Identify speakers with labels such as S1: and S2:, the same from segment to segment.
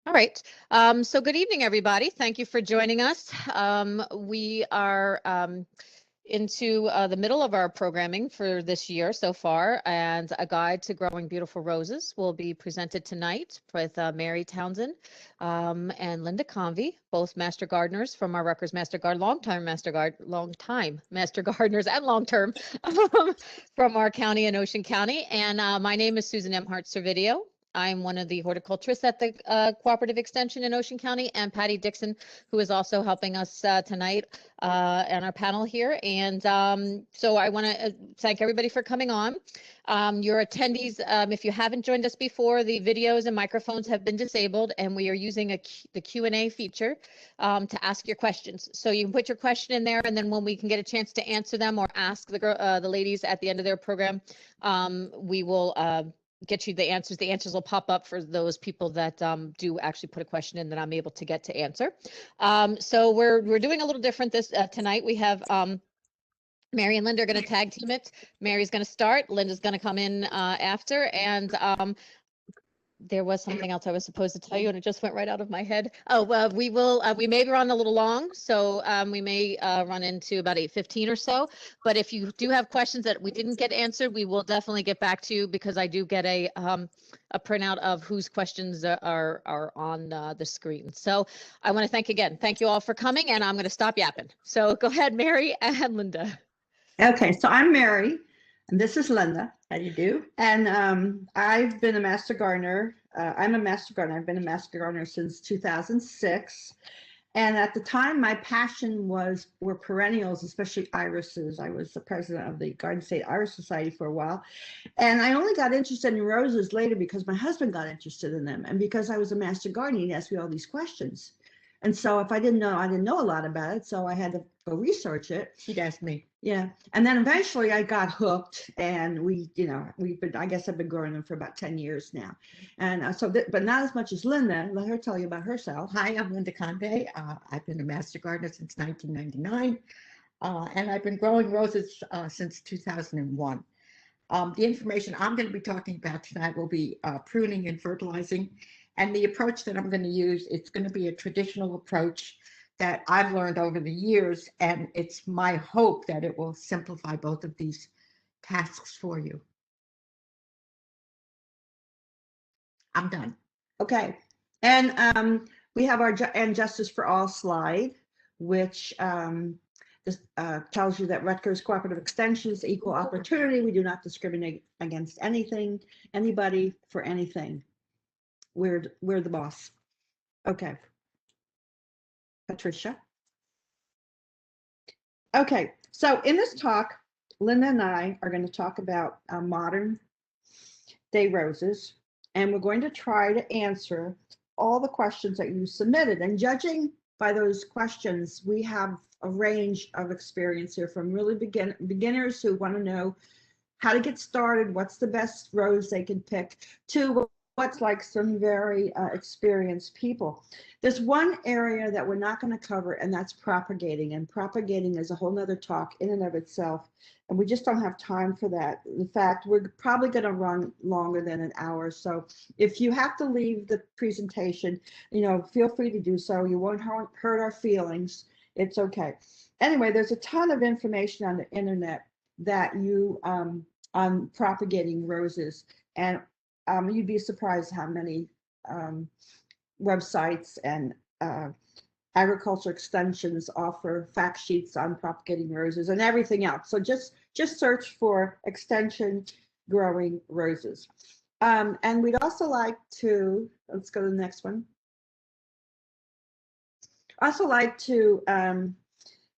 S1: All right. So good evening, everybody. Thank you for joining us. We are into the middle of our programming for this year so far, and a guide to growing beautiful roses will be presented tonight with Mary Townsend and Linda Convey, both master gardeners from our Rutgers Master Garden, long-time master gardeners and long-term from our county in Ocean County. And my name is Susan Emhart-Servideo. I'm one of the horticulturists at the Cooperative Extension in Ocean County, and Patty Dixon, who is also helping us tonight on our panel here. And so I want to thank everybody for coming on. Your attendees, if you haven't joined us before, the videos and microphones have been disabled, and we are using the Q&A feature to ask your questions. So you can put your question in there, and then when we can get a chance to answer them or ask the ladies at the end of their program, we will get you the answers. The answers will pop up for those people that do actually put a question in that I'm able to get to answer. So we're doing a little different this tonight. We have Mary and Linda are going to tag team it. Mary's going to start. Linda's going to come in after. And there was something else I was supposed to tell you, and it just went right out of my head. Oh, well, we may run a little long, so we may run into about 8:15 or so. But if you do have questions that we didn't get answered, we will definitely get back to you, because I do get a printout of whose questions are on the screen. So I want to thank you all for coming, and I'm going to stop yapping. So go ahead, Mary and Linda.
S2: Okay, so I'm Mary, and this is Linda. How do you do? And I've been a master gardener. I'm a master gardener. I've been a master gardener since 2006. And at the time, my passion were perennials, especially irises. I was the president of the Garden State Iris Society for a while. And I only got interested in roses later because my husband got interested in them. And because I was a master gardener, he asked me all these questions. And so if I didn't know a lot about it, so I had to go research it.
S3: She'd ask me.
S2: Yeah. And then eventually I got hooked, and I guess I've been growing them for about 10 years now. And but not as much as Linda. Let her tell you about herself.
S3: Hi, I'm Linda Convey. I've been a master gardener since 1999, and I've been growing roses since 2001. The information I'm going to be talking about tonight will be pruning and fertilizing. And the approach that I'm going to use, it's going to be a traditional approach that I've learned over the years, and it's my hope that it will simplify both of these tasks for you. I'm done.
S2: Okay. And we have our and Justice for All slide, which tells you that Rutgers Cooperative Extension is equal opportunity. We do not discriminate against anybody for anything. We're the boss. Okay. Patricia. Okay, so in this talk, Linda and I are going to talk about modern day roses, and we're going to try to answer all the questions that you submitted. And judging by those questions, we have a range of experience here, from really beginners who want to know how to get started, what's the best rose they can pick, to what's like some very experienced people. There's one area that we're not going to cover, and that's propagating. And propagating is a whole nother talk in and of itself. And we just don't have time for that. In fact, we're probably going to run longer than an hour. So if you have to leave the presentation, feel free to do so. You won't hurt our feelings. It's okay. Anyway, there's a ton of information on the internet that on propagating roses. And you'd be surprised how many websites and agriculture extensions offer fact sheets on propagating roses and everything else. So just search for extension growing roses. And we'd also like to, let's go to the next one. Also like to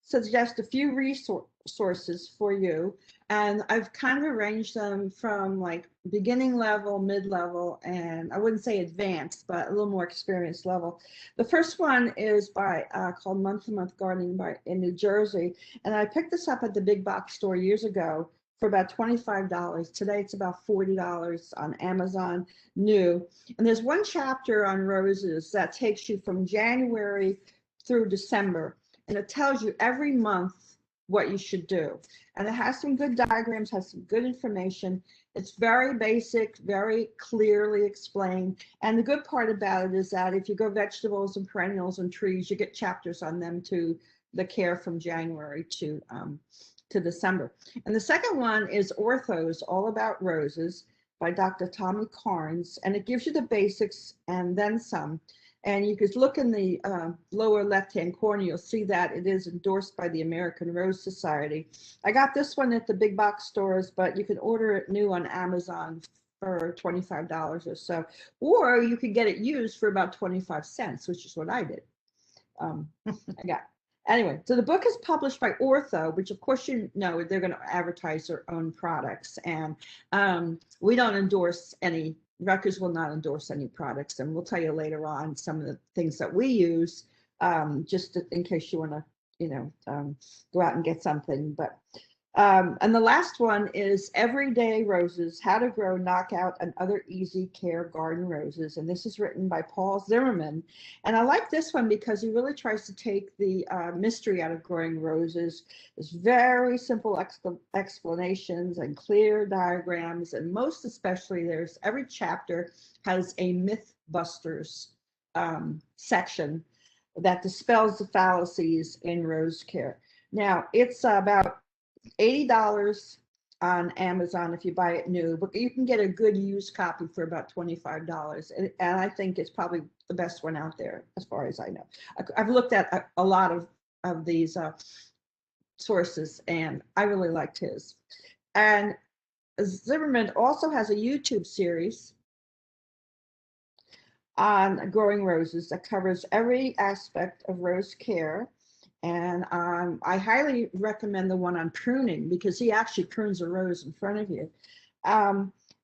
S2: suggest a few resources for you. And I've kind of arranged them from like beginning level, mid-level, and I wouldn't say advanced, but a little more experienced level. The first one is by called Month to Month Gardening in New Jersey. And I picked this up at the big box store years ago for about $25. Today it's about $40 on Amazon new. And there's one chapter on roses that takes you from January through December. And it tells you every month what you should do. And it has some good diagrams, has some good information. It's very basic, very clearly explained. And the good part about it is that if you go vegetables and perennials and trees, you get chapters on them too, the care from January to December. And the second one is Orthos, All About Roses by Dr. Tommy Carnes. And it gives you the basics and then some. And you could look in the lower left-hand corner, you'll see that it is endorsed by the American Rose Society. I got this one at the big box stores, but you can order it new on Amazon for $25 or so. Or you could get it used for about 25 cents, which is what I did. I got. Anyway, so the book is published by Ortho, which of course you know they're going to advertise their own products. And we don't endorse any, Rutgers will not endorse any products. And we'll tell you later on some of the things that we use, just in case you want to, go out and get something. But and the last one is Everyday Roses, How to Grow, Knockout, and Other Easy Care Garden Roses. And this is written by Paul Zimmerman. And I like this one because he really tries to take the mystery out of growing roses. There's very simple explanations and clear diagrams. And most especially, every chapter has a Mythbusters section that dispels the fallacies in rose care. Now, it's about $80 on Amazon if you buy it new, but you can get a good used copy for about $25. And I think it's probably the best one out there as far as I know. I've looked at a lot of these sources and I really liked his. And Zimmerman also has a YouTube series on growing roses that covers every aspect of rose care. And I highly recommend the one on pruning because he actually prunes a rose in front of you.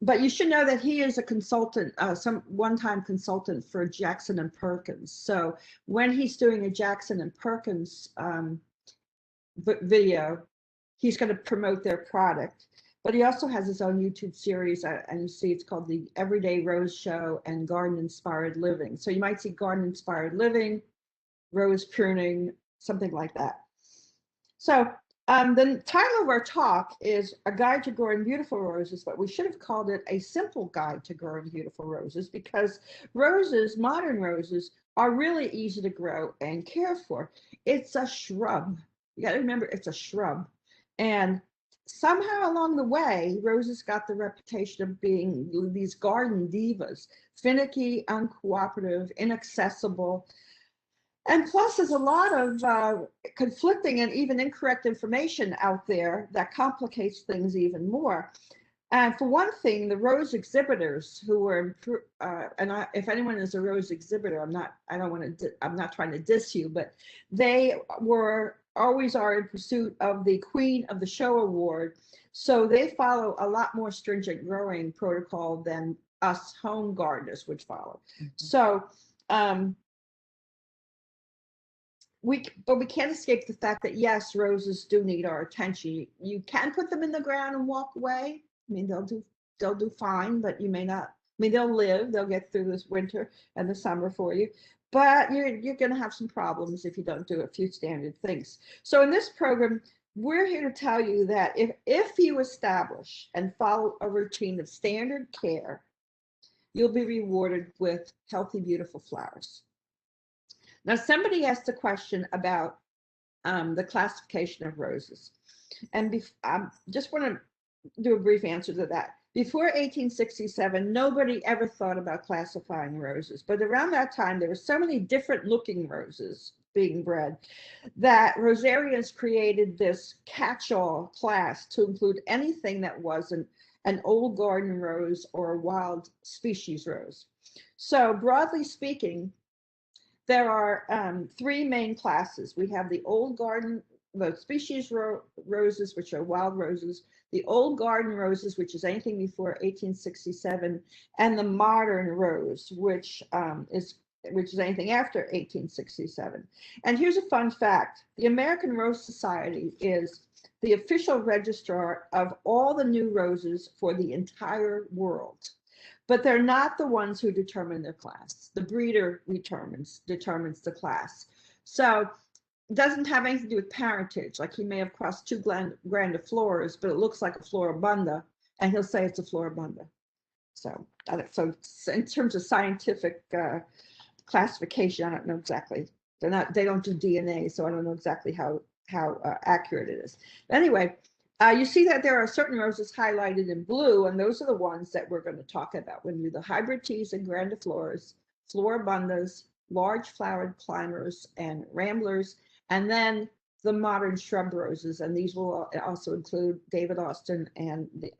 S2: But you should know that he is a consultant, some one-time consultant for Jackson and Perkins. So when he's doing a Jackson and Perkins video, he's going to promote their product. But he also has his own YouTube series, and you see it's called the Everyday Rose Show and Garden Inspired Living. So you might see Garden Inspired Living, Rose Pruning, something like that. So the title of our talk is A Guide to Growing Beautiful Roses, but we should have called it A Simple Guide to Growing Beautiful Roses because roses, modern roses, are really easy to grow and care for. It's a shrub. You got to remember it's a shrub. And somehow along the way, roses got the reputation of being these garden divas, finicky, uncooperative, inaccessible. And plus, there's a lot of conflicting and even incorrect information out there that complicates things even more. And for one thing, the rose exhibitors who were, if anyone is a rose exhibitor, I'm not trying to diss you, but they always are in pursuit of the Queen of the Show award. So they follow a lot more stringent growing protocol than us home gardeners would follow. Mm-hmm. So, we can't escape the fact that yes, roses do need our attention. You can put them in the ground and walk away. I mean, they'll do fine, but you may not. I mean, they'll get through this winter and the summer for you. But you're going to have some problems if you don't do a few standard things. So in this program, we're here to tell you that if you establish and follow a routine of standard care, you'll be rewarded with healthy, beautiful flowers. Now, somebody asked a question about the classification of roses. And I just want to do a brief answer to that. Before 1867, nobody ever thought about classifying roses. But around that time, there were so many different looking roses being bred that rosarians created this catch-all class to include anything that wasn't an old garden rose or a wild species rose. So broadly speaking, there are three main classes. We have the old garden, the species roses, which are wild roses, the old garden roses, which is anything before 1867, and the modern rose, which is anything after 1867. And here's a fun fact. The American Rose Society is the official registrar of all the new roses for the entire world. But they're not the ones who determine their class. The breeder determines the class. So it doesn't have anything to do with parentage. Like he may have crossed two grandifloras, but it looks like a floribunda. and he'll say it's a floribunda. So, so in terms of scientific classification, I don't know exactly. They don't do DNA, so I don't know exactly how accurate it is. But anyway, you see that there are certain roses highlighted in blue, and those are the ones that we're going to talk about when we do the hybrid teas and grandifloras, floribundas, large flowered climbers, and ramblers, and then the modern shrub roses, and these will also include David Austin and the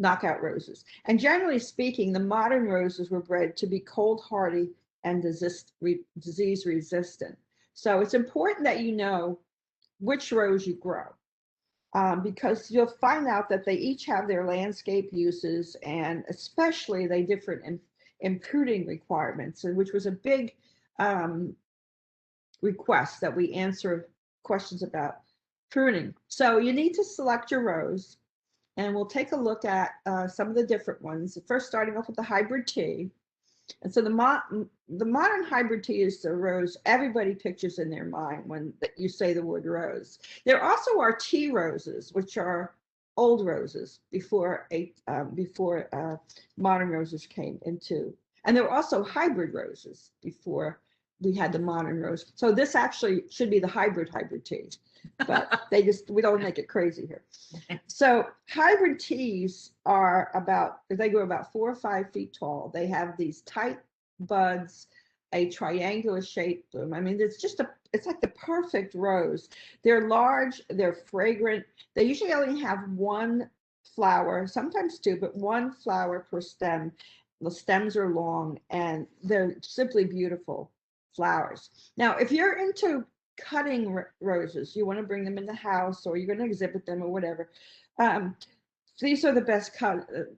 S2: knockout roses. And generally speaking, the modern roses were bred to be cold hardy and disease resistant. So it's important that you know which rose you grow, because you'll find out that they each have their landscape uses, and especially they differ in pruning requirements, and which was a big request that we answer questions about pruning. So you need to select your rose, and we'll take a look at some of the different ones. First, starting off with the hybrid tea. And so the modern hybrid tea is the rose everybody pictures in their mind when you say the word rose. There also are tea roses, which are old roses before modern roses came into. And there were also hybrid roses before we had the modern rose. So this actually should be the hybrid tea, but we don't make it crazy here. So hybrid teas they grow about 4 or 5 feet tall. They have these tight buds, a triangular shaped bloom. I mean, it's like the perfect rose. They're large, they're fragrant. They usually only have one flower, sometimes 2, but 1 flower per stem. The stems are long, and they're simply beautiful flowers. Now, if you're into cutting roses, you want to bring them in the house, or you're going to exhibit them or whatever, these are the best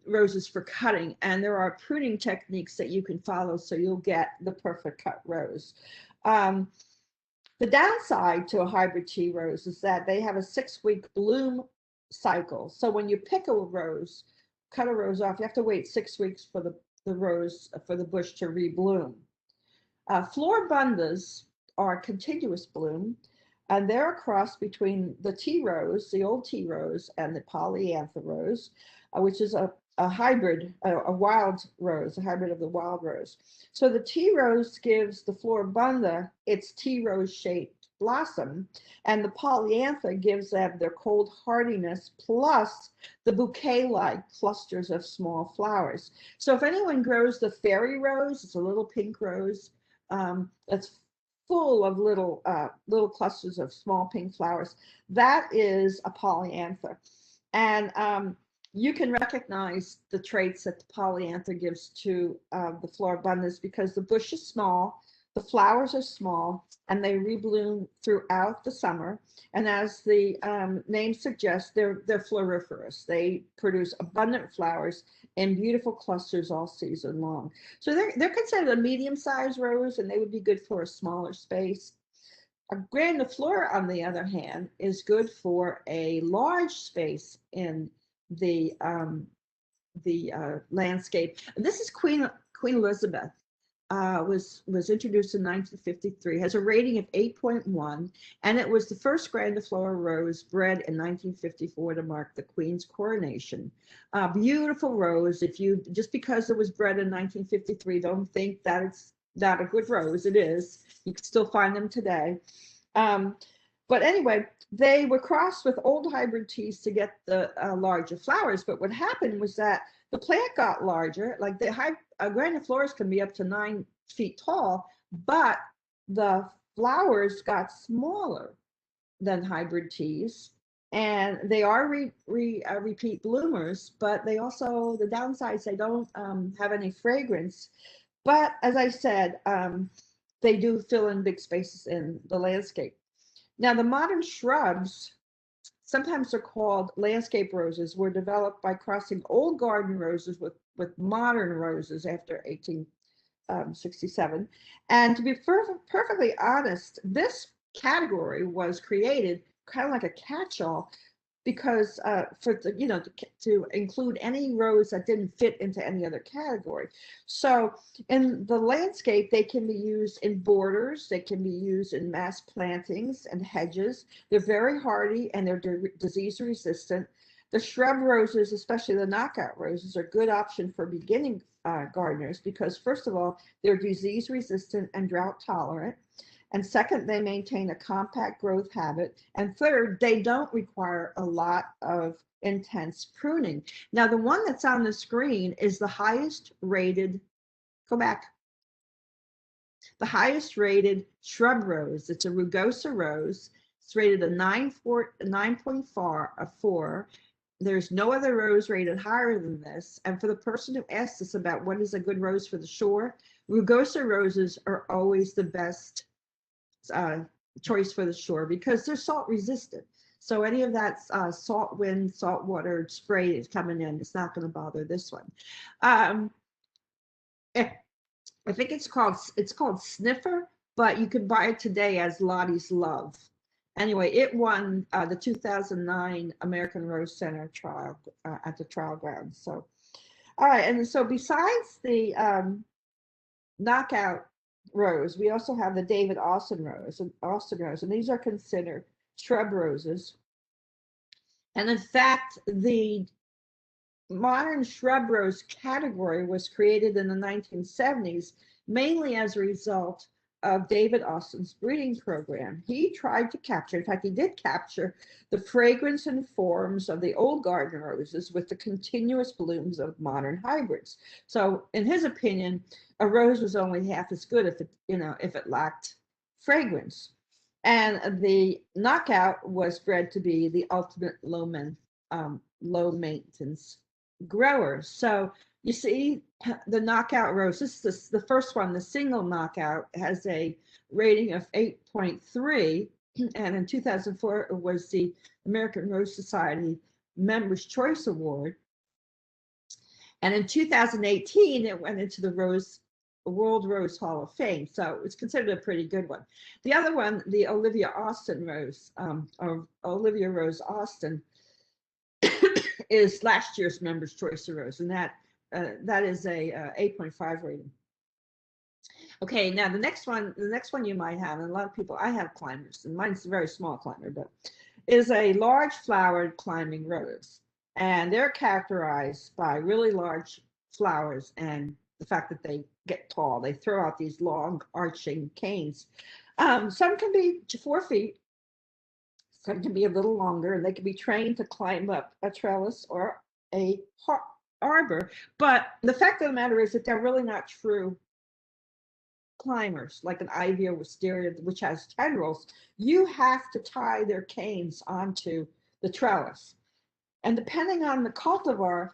S2: roses for cutting, and there are pruning techniques that you can follow so you'll get the perfect cut rose. The downside to a hybrid tea rose is that they have a 6-week bloom cycle. So when you pick a rose, cut a rose off, you have to wait 6 weeks for the bush to rebloom. Floribundas are continuous bloom, and they're a cross between the tea rose, the old tea rose, and the polyantha rose, which is a hybrid, a wild rose, a hybrid of the wild rose. So the tea rose gives the floribunda its tea rose shaped blossom, and the polyantha gives them their cold hardiness plus the bouquet-like clusters of small flowers. So if anyone grows the fairy rose, it's a little pink rose that's full of little clusters of small pink flowers. That is a polyantha. And you can recognize the traits that the polyantha gives to the floribundas because the bush is small, the flowers are small, and they rebloom throughout the summer. And as the name suggests, they're floriferous. They produce abundant flowers in beautiful clusters all season long. So they're considered a medium-sized rose, and they would be good for a smaller space. A grandiflora, on the other hand, is good for a large space in the landscape. And this is Queen Elizabeth. Was introduced in 1953, has a rating of 8.1, and it was the first grandiflora rose bred in 1954 to mark the Queen's coronation. Beautiful rose. Just because it was bred in 1953, don't think that it's not a good rose. It is. You can still find them today. But anyway, they were crossed with old hybrid teas to get the larger flowers. But what happened was that the plant got larger. Like the grandifloras can be up to 9 feet tall, but the flowers got smaller than hybrid teas, and they are repeat bloomers. But they also, the downsides, they don't have any fragrance. But as I said, they do fill in big spaces in the landscape. Now, the modern shrubs, sometimes they're called landscape roses, were developed by crossing old garden roses with modern roses after 1867. And to be perfectly honest, this category was created kind of like a catch-all because to include any rose that didn't fit into any other category. So in the landscape, they can be used in borders, they can be used in mass plantings and hedges. They're very hardy and they're disease resistant. The shrub roses, especially the knockout roses, are a good option for beginning gardeners because, first of all, they're disease resistant and drought tolerant. And second, they maintain a compact growth habit. And third, they don't require a lot of intense pruning. Now, the one that's on the screen is the highest rated, go back, the highest rated shrub rose. It's a rugosa rose. It's rated a 9.4. There's no other rose rated higher than this. And for the person who asked us about what is a good rose for the shore, rugosa roses are always the best choice for the shore because they're salt resistant. So any of that salt wind, salt water spray is coming in, it's not going to bother this one. I think it's called Sniffer, but you can buy it today as Lottie's Love. Anyway, it won the 2009 American Rose Center trial at the trial grounds. So, all right, and so besides the knockout rose, we also have the David Austin rose, and these are considered shrub roses. And in fact, the modern shrub rose category was created in the 1970s, mainly as a result of David Austin's breeding program. He tried to capture, in fact, he did capture the fragrance and forms of the old garden roses with the continuous blooms of modern hybrids. So in his opinion, a rose was only half as good if it lacked fragrance. And the knockout was bred to be the ultimate low maintenance grower. So you see the knockout rose, this is the first one, the single knockout, has a rating of 8.3. And in 2004, it was the American Rose Society Members' Choice Award. And in 2018, it went into the World Rose Hall of Fame. So it's considered a pretty good one. The other one, the Olivia Austin Rose, or Olivia Rose Austin, is last year's Members' Choice Rose, and that is a 8.5 rating. Okay, now the next one you might have, and a lot of people, I have climbers, and mine's a very small climber, but is a large flowered climbing rose. And they're characterized by really large flowers and the fact that they get tall. They throw out these long arching canes. Some can be 4 feet, some can be a little longer, and they can be trained to climb up a trellis or a arbor. But the fact of the matter is that they're really not true climbers, like an ivy or wisteria, which has tendrils. You have to tie their canes onto the trellis. And depending on the cultivar,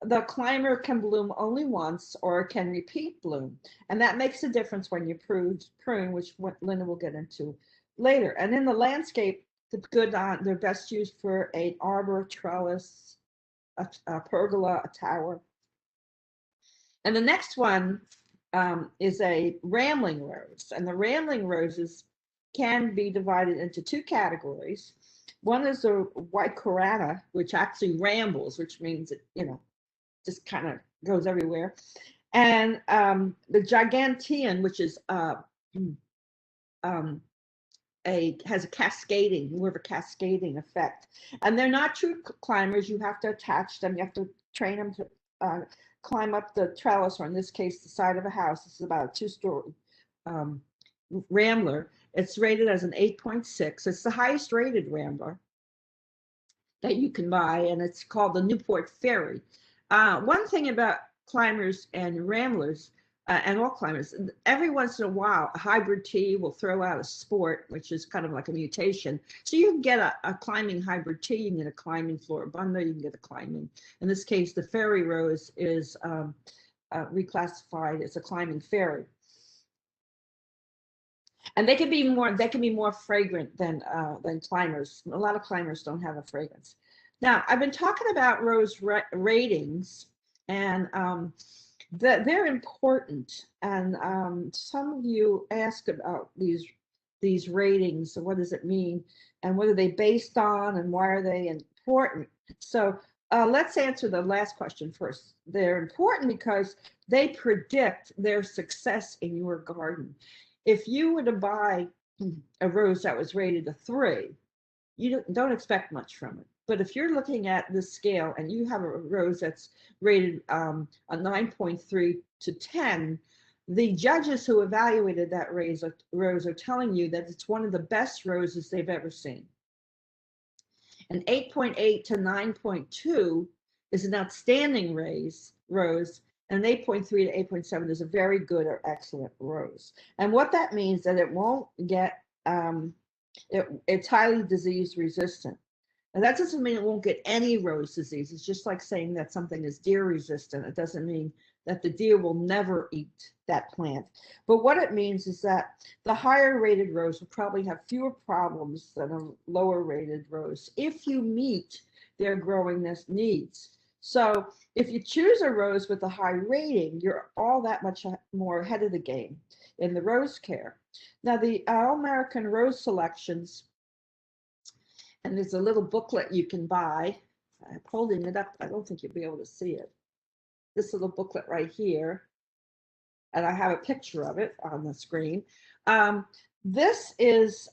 S2: the climber can bloom only once or can repeat bloom. And that makes a difference when you prune, which Linda will get into later. And in the landscape, they're best used for an arbor, trellis, a pergola, a tower. And the next one is a rambling rose. And the rambling roses can be divided into 2 categories. One is a white corata, which actually rambles, which means it, just kind of goes everywhere. And the gigantean, which is has a cascading, more of a cascading effect. And they're not true climbers. You have to attach them. You have to train them to climb up the trellis, or in this case, the side of a house. This is about a 2-story rambler. It's rated as an 8.6. It's the highest rated rambler that you can buy, and it's called the Newport Fairy. One thing about climbers and ramblers, and all climbers, every once in a while, a hybrid tea will throw out a sport, which is kind of like a mutation. So you can get a climbing hybrid tea, you can get a climbing floribunda, you can get a climbing. In this case, the fairy rose is reclassified as a climbing fairy. And they can be more fragrant than climbers. A lot of climbers don't have a fragrance. Now, I've been talking about rose ratings, and they're important. And some of you ask about these ratings. So what does it mean? And what are they based on? And why are they important? So let's answer the last question first. They're important because they predict their success in your garden. If you were to buy a rose that was rated a 3, you don't expect much from it. But if you're looking at the scale and you have a rose that's rated a 9.3 to 10, the judges who evaluated that rose are telling you that it's one of the best roses they've ever seen. An 8.8 to 9.2 is an outstanding rose, and an 8.3 to 8.7 is a very good or excellent rose. And what that means that it won't get, it's highly disease resistant. And that doesn't mean it won't get any rose disease. It's just like saying that something is deer resistant. It doesn't mean that the deer will never eat that plant. But what it means is that the higher rated rose will probably have fewer problems than a lower rated rose if you meet their growing needs. So if you choose a rose with a high rating, you're all that much more ahead of the game in the rose care. Now the All-American Rose Selections, and there's a little booklet you can buy. I'm holding it up. I don't think you'll be able to see it. This little booklet right here. And I have a picture of it on the screen. This is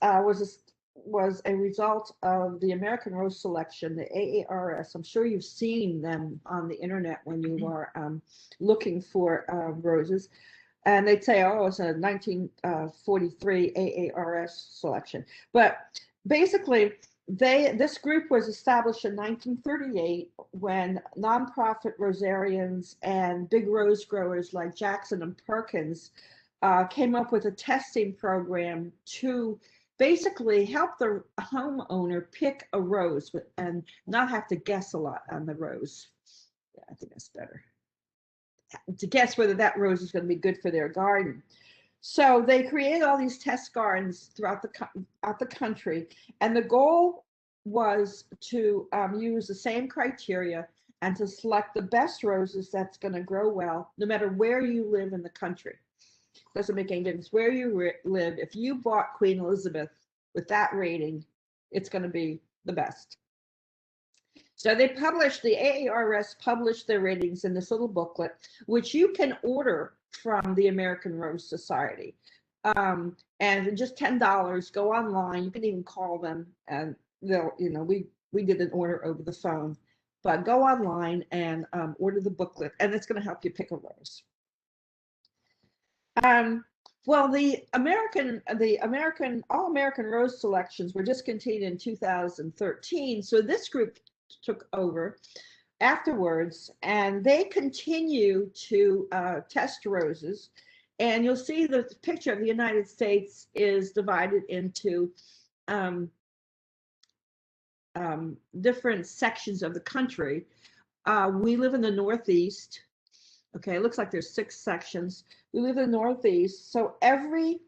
S2: was a result of the American Rose Selection, the AARS. I'm sure you've seen them on the internet when you are looking for roses. And they'd say, oh, it's a 1943 AARS selection. But basically, this group was established in 1938 when nonprofit rosarians and big rose growers like Jackson and Perkins came up with a testing program to basically help the homeowner pick a rose and not have to guess a lot on the rose. Yeah, I think that's better. To guess whether that rose is going to be good for their garden. So they created all these test gardens throughout the country, and the goal was to use the same criteria and to select the best roses that's going to grow well, no matter where you live in the country. Doesn't make any difference where you live. If you bought Queen Elizabeth with that rating, it's going to be the best. So they published, the AARS published their ratings in this little booklet, which you can order from the American Rose Society. And just $10, go online. You can even call them and they'll, we did an order over the phone, but go online and order the booklet, and it's going to help you pick a rose. Well, the All-American Rose Selections were discontinued in 2013. So this group took over afterwards, and they continue to test roses. And you'll see the picture of the United States is divided into different sections of the country. We live in the Northeast. Okay, it looks like there's 6 sections. We live in the Northeast, so every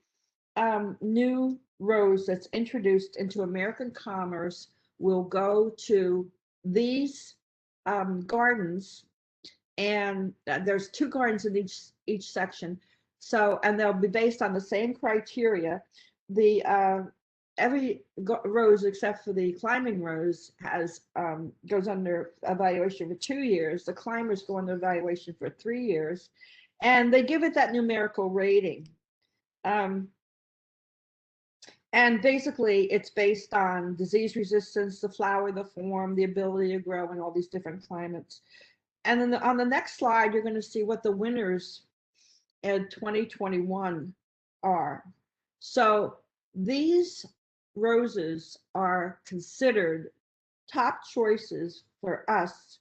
S2: new rose that's introduced into American commerce will go to these gardens, and there's 2 gardens in each section. So, and they'll be based on the same criteria. The every rose except for the climbing rose has goes under evaluation for 2 years. The climbers go under evaluation for 3 years, and they give it that numerical rating. And basically, it's based on disease resistance, the flower, the form, the ability to grow in all these different climates. And then on the next slide, you're going to see what the winners in 2021 are. So these roses are considered top choices for us,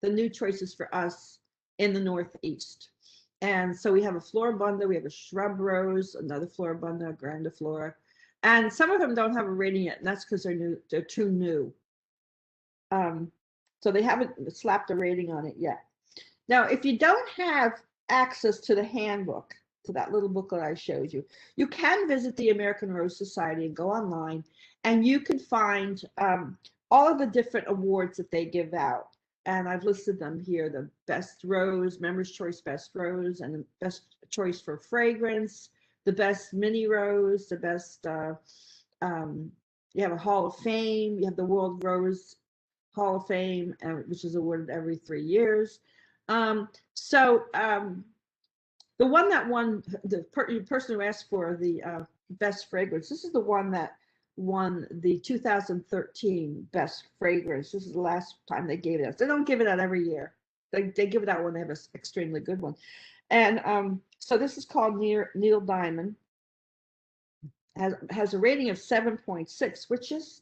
S2: the new choices for us in the Northeast. And so we have a floribunda, we have a shrub rose, another floribunda, a grandiflora, and some of them don't have a rating yet, and that's because they're too new. So they haven't slapped a rating on it yet. Now, if you don't have access to the handbook, to that little booklet I showed you, you can visit the American Rose Society and go online, and you can find all of the different awards that they give out. And I've listed them here: the best rose, Members' Choice Best Rose, and the best choice for fragrance, the best mini rose, the best, you have a Hall of Fame, you have the World Rose Hall of Fame, which is awarded every 3 years. The one that won, the person who asked for the best fragrance, this is the one that won the 2013 Best Fragrance. This is the last time they gave it out. They don't give it out every year. They give it out when they have an extremely good one. And so this is called Neil Diamond. Has a rating of 7.6, which is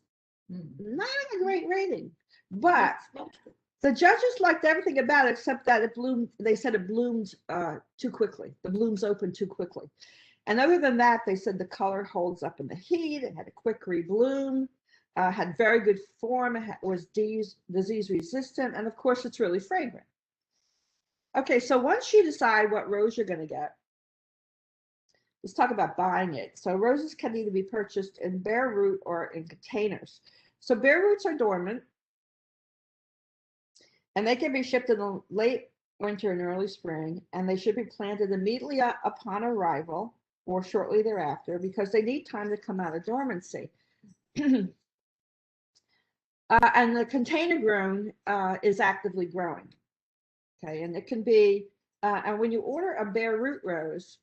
S2: not a great rating. But the judges liked everything about it except that it bloomed. They said it bloomed too quickly. The blooms opened too quickly. And other than that, they said the color holds up in the heat. It had a quick rebloom, had very good form. It was disease resistant. And of course, it's really fragrant. Okay, so once you decide what rose you're going to get, let's talk about buying it. So roses can either be purchased in bare root or in containers. So bare roots are dormant, and they can be shipped in the late winter and early spring, and they should be planted immediately upon arrival or shortly thereafter because they need time to come out of dormancy. And the container grown is actively growing. Okay, and it can be, and when you order a bare root rose,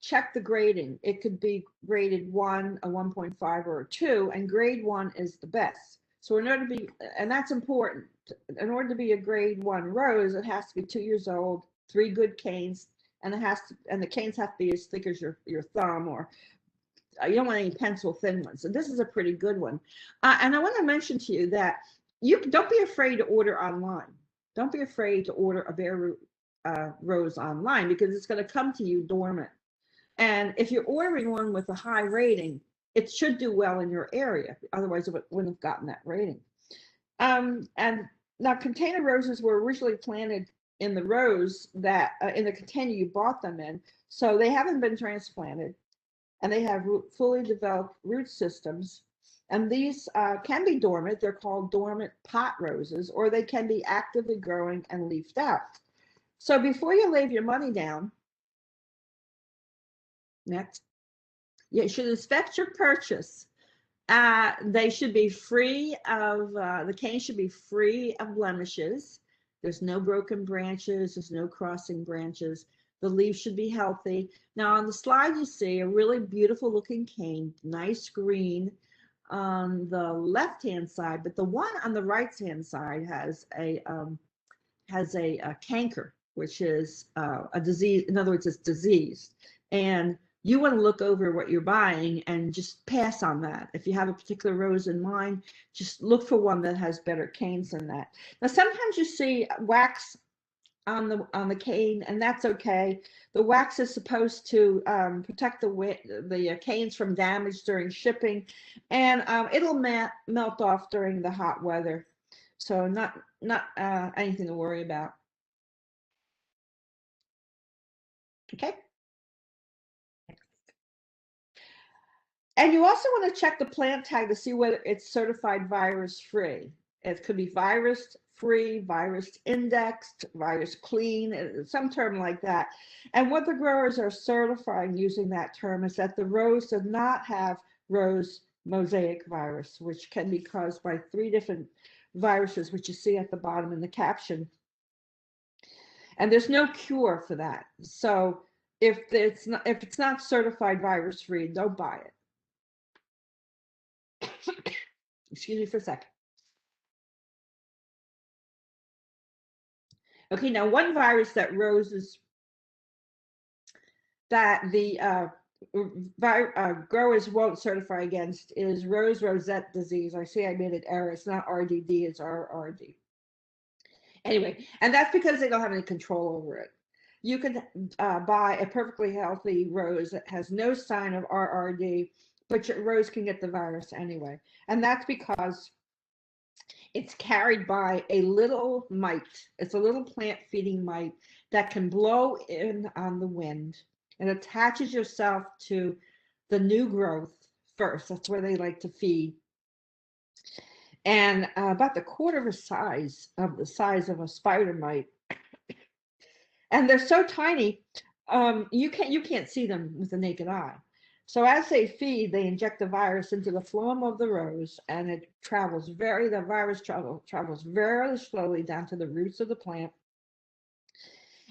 S2: check the grading. It could be graded 1, a 1.5, or a 2, and grade 1 is the best. So in order to be, and that's important, in order to be a grade 1 rose, it has to be 2 years old, 3 good canes, and the canes have to be as thick as your thumb, or you don't want any pencil thin ones. So this is a pretty good one. And I want to mention to you that you don't be afraid to order online. Don't be afraid to order a bare root rose online because it's going to come to you dormant. And if you're ordering one with a high rating, it should do well in your area. Otherwise, it wouldn't have gotten that rating. And now container roses were originally planted in the rose that in the container you bought them in. So they haven't been transplanted, and they have fully developed root systems. And these can be dormant. They're called dormant pot roses, or they can be actively growing and leafed out. So before you lay your money down, next, you should inspect your purchase. They should be free of, the cane should be free of blemishes. There's no broken branches. There's no crossing branches. The leaves should be healthy. Now on the slide, you see a really beautiful looking cane, nice green on the left-hand side, but the one on the right-hand side has a canker, which is a disease. In other words, it's diseased. And you want to look over what you're buying and just pass on that. If you have a particular rose in mind, just look for one that has better canes than that. Now, sometimes you see wax on the cane, and that's okay. The wax is supposed to protect the canes from damage during shipping, and it'll melt off during the hot weather. So not anything to worry about. Okay. And you also want to check the plant tag to see whether it's certified virus free. It could be virus free, virus indexed, virus clean, some term like that. And what the growers are certifying using that term is that the rose does not have rose mosaic virus, which can be caused by 3 different viruses, which you see at the bottom in the caption. And there's no cure for that. So if it's not certified virus free, don't buy it. Excuse me for a second. Okay, now one virus that roses that the growers won't certify against is rosette disease. I see I made an error. It's not RDD, it's RRD. Anyway, and that's because they don't have any control over it. You can buy a perfectly healthy rose that has no sign of RRD, but your rose can get the virus anyway. And that's because it's carried by a little mite. It's a little plant feeding mite that can blow in on the wind and attaches yourself to the new growth first. That's where they like to feed. And about the quarter of the size of a spider mite. And they're so tiny, you can't see them with the naked eye. So as they feed, they inject the virus into the phloem of the rose, and it the virus travels very slowly down to the roots of the plant.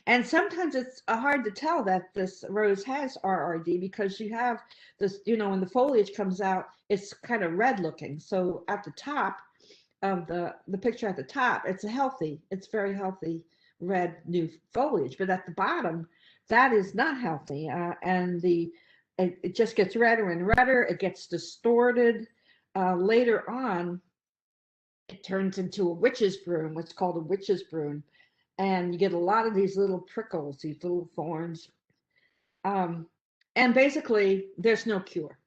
S2: And sometimes it's hard to tell that this rose has RRD because you have this, when the foliage comes out, it's kind of red looking. So at the top of the picture at the top, it's very healthy red new foliage. But at the bottom, that is not healthy. And it just gets redder and redder. It gets distorted. Later on, it turns into a witch's broom, what's called a witch's broom. And you get a lot of these little prickles, these little thorns. And basically, there's no cure.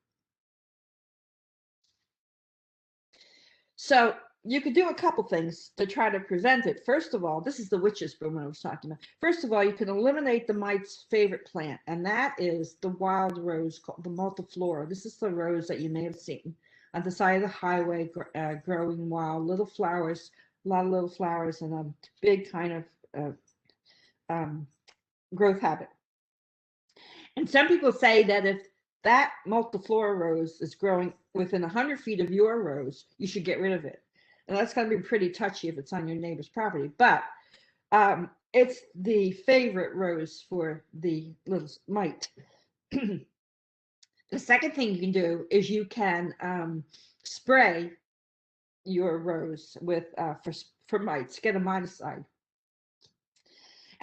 S2: So you could do a couple things to try to prevent it. First of all, this is the witch's broom I was talking about. First of all, you can eliminate the mite's favorite plant, and that is the wild rose called the multiflora. This is the rose that you may have seen on the side of the highway, growing wild, little flowers, a lot of little flowers, and a big kind of growth habit. And some people say that if that multiflora rose is growing within 100 feet of your rose, you should get rid of it. And that's going to be pretty touchy if it's on your neighbor's property. But it's the favorite rose for the little mite. The second thing you can do is you can spray your rose with for mites, get a miticide.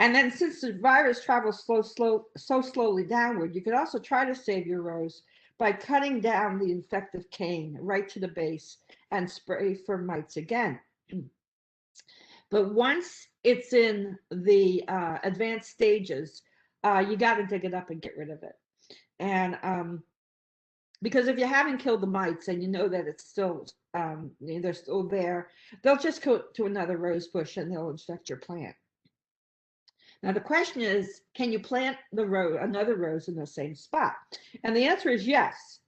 S2: And then since the virus travels so slowly downward, you could also try to save your rose by cutting down the infective cane right to the base and spray for mites again. But once it's in the advanced stages, you got to dig it up and get rid of it. And because if you haven't killed the mites and you know that it's still they're still there, they'll just go to another rose bush and they'll infect your plant. Now the question is, can you plant another rose in the same spot? And the answer is yes,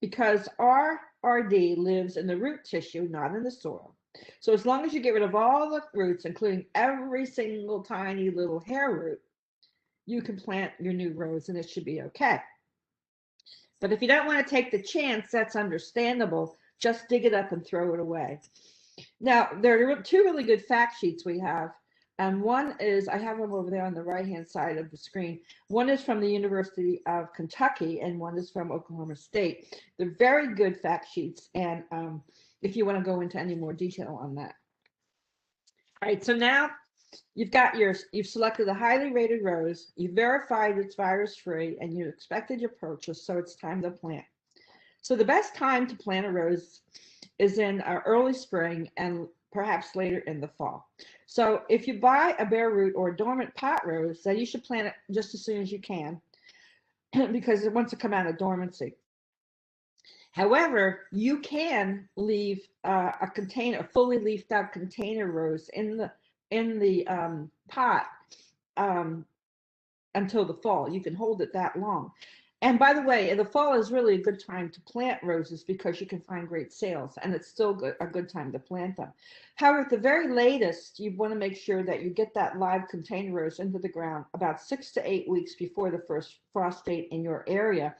S2: because RRD lives in the root tissue, not in the soil. So as long as you get rid of all the roots, including every single tiny little hair root, you can plant your new rose and it should be okay. But if you don't want to take the chance, that's understandable. Just dig it up and throw it away. Now, there are two really good fact sheets we have. And one is, I have them over there on the right-hand side of the screen. One is from the University of Kentucky, and one is from Oklahoma State. They're very good fact sheets, and if you want to go into any more detail on that. All right, so now you've selected a highly rated rose, you verified it's virus-free, and you expected your purchase, so it's time to plant. So the best time to plant a rose is in early spring and perhaps later in the fall. So if you buy a bare root or a dormant pot rose, then you should plant it just as soon as you can because it wants to come out of dormancy. However, you can leave a fully leafed out container rose in the pot until the fall. You can hold it that long. And by the way, the fall is really a good time to plant roses because you can find great sales, and it's still a good time to plant them. However, at the very latest, you want to make sure that you get that live container rose into the ground about 6 to 8 weeks before the first frost date in your area,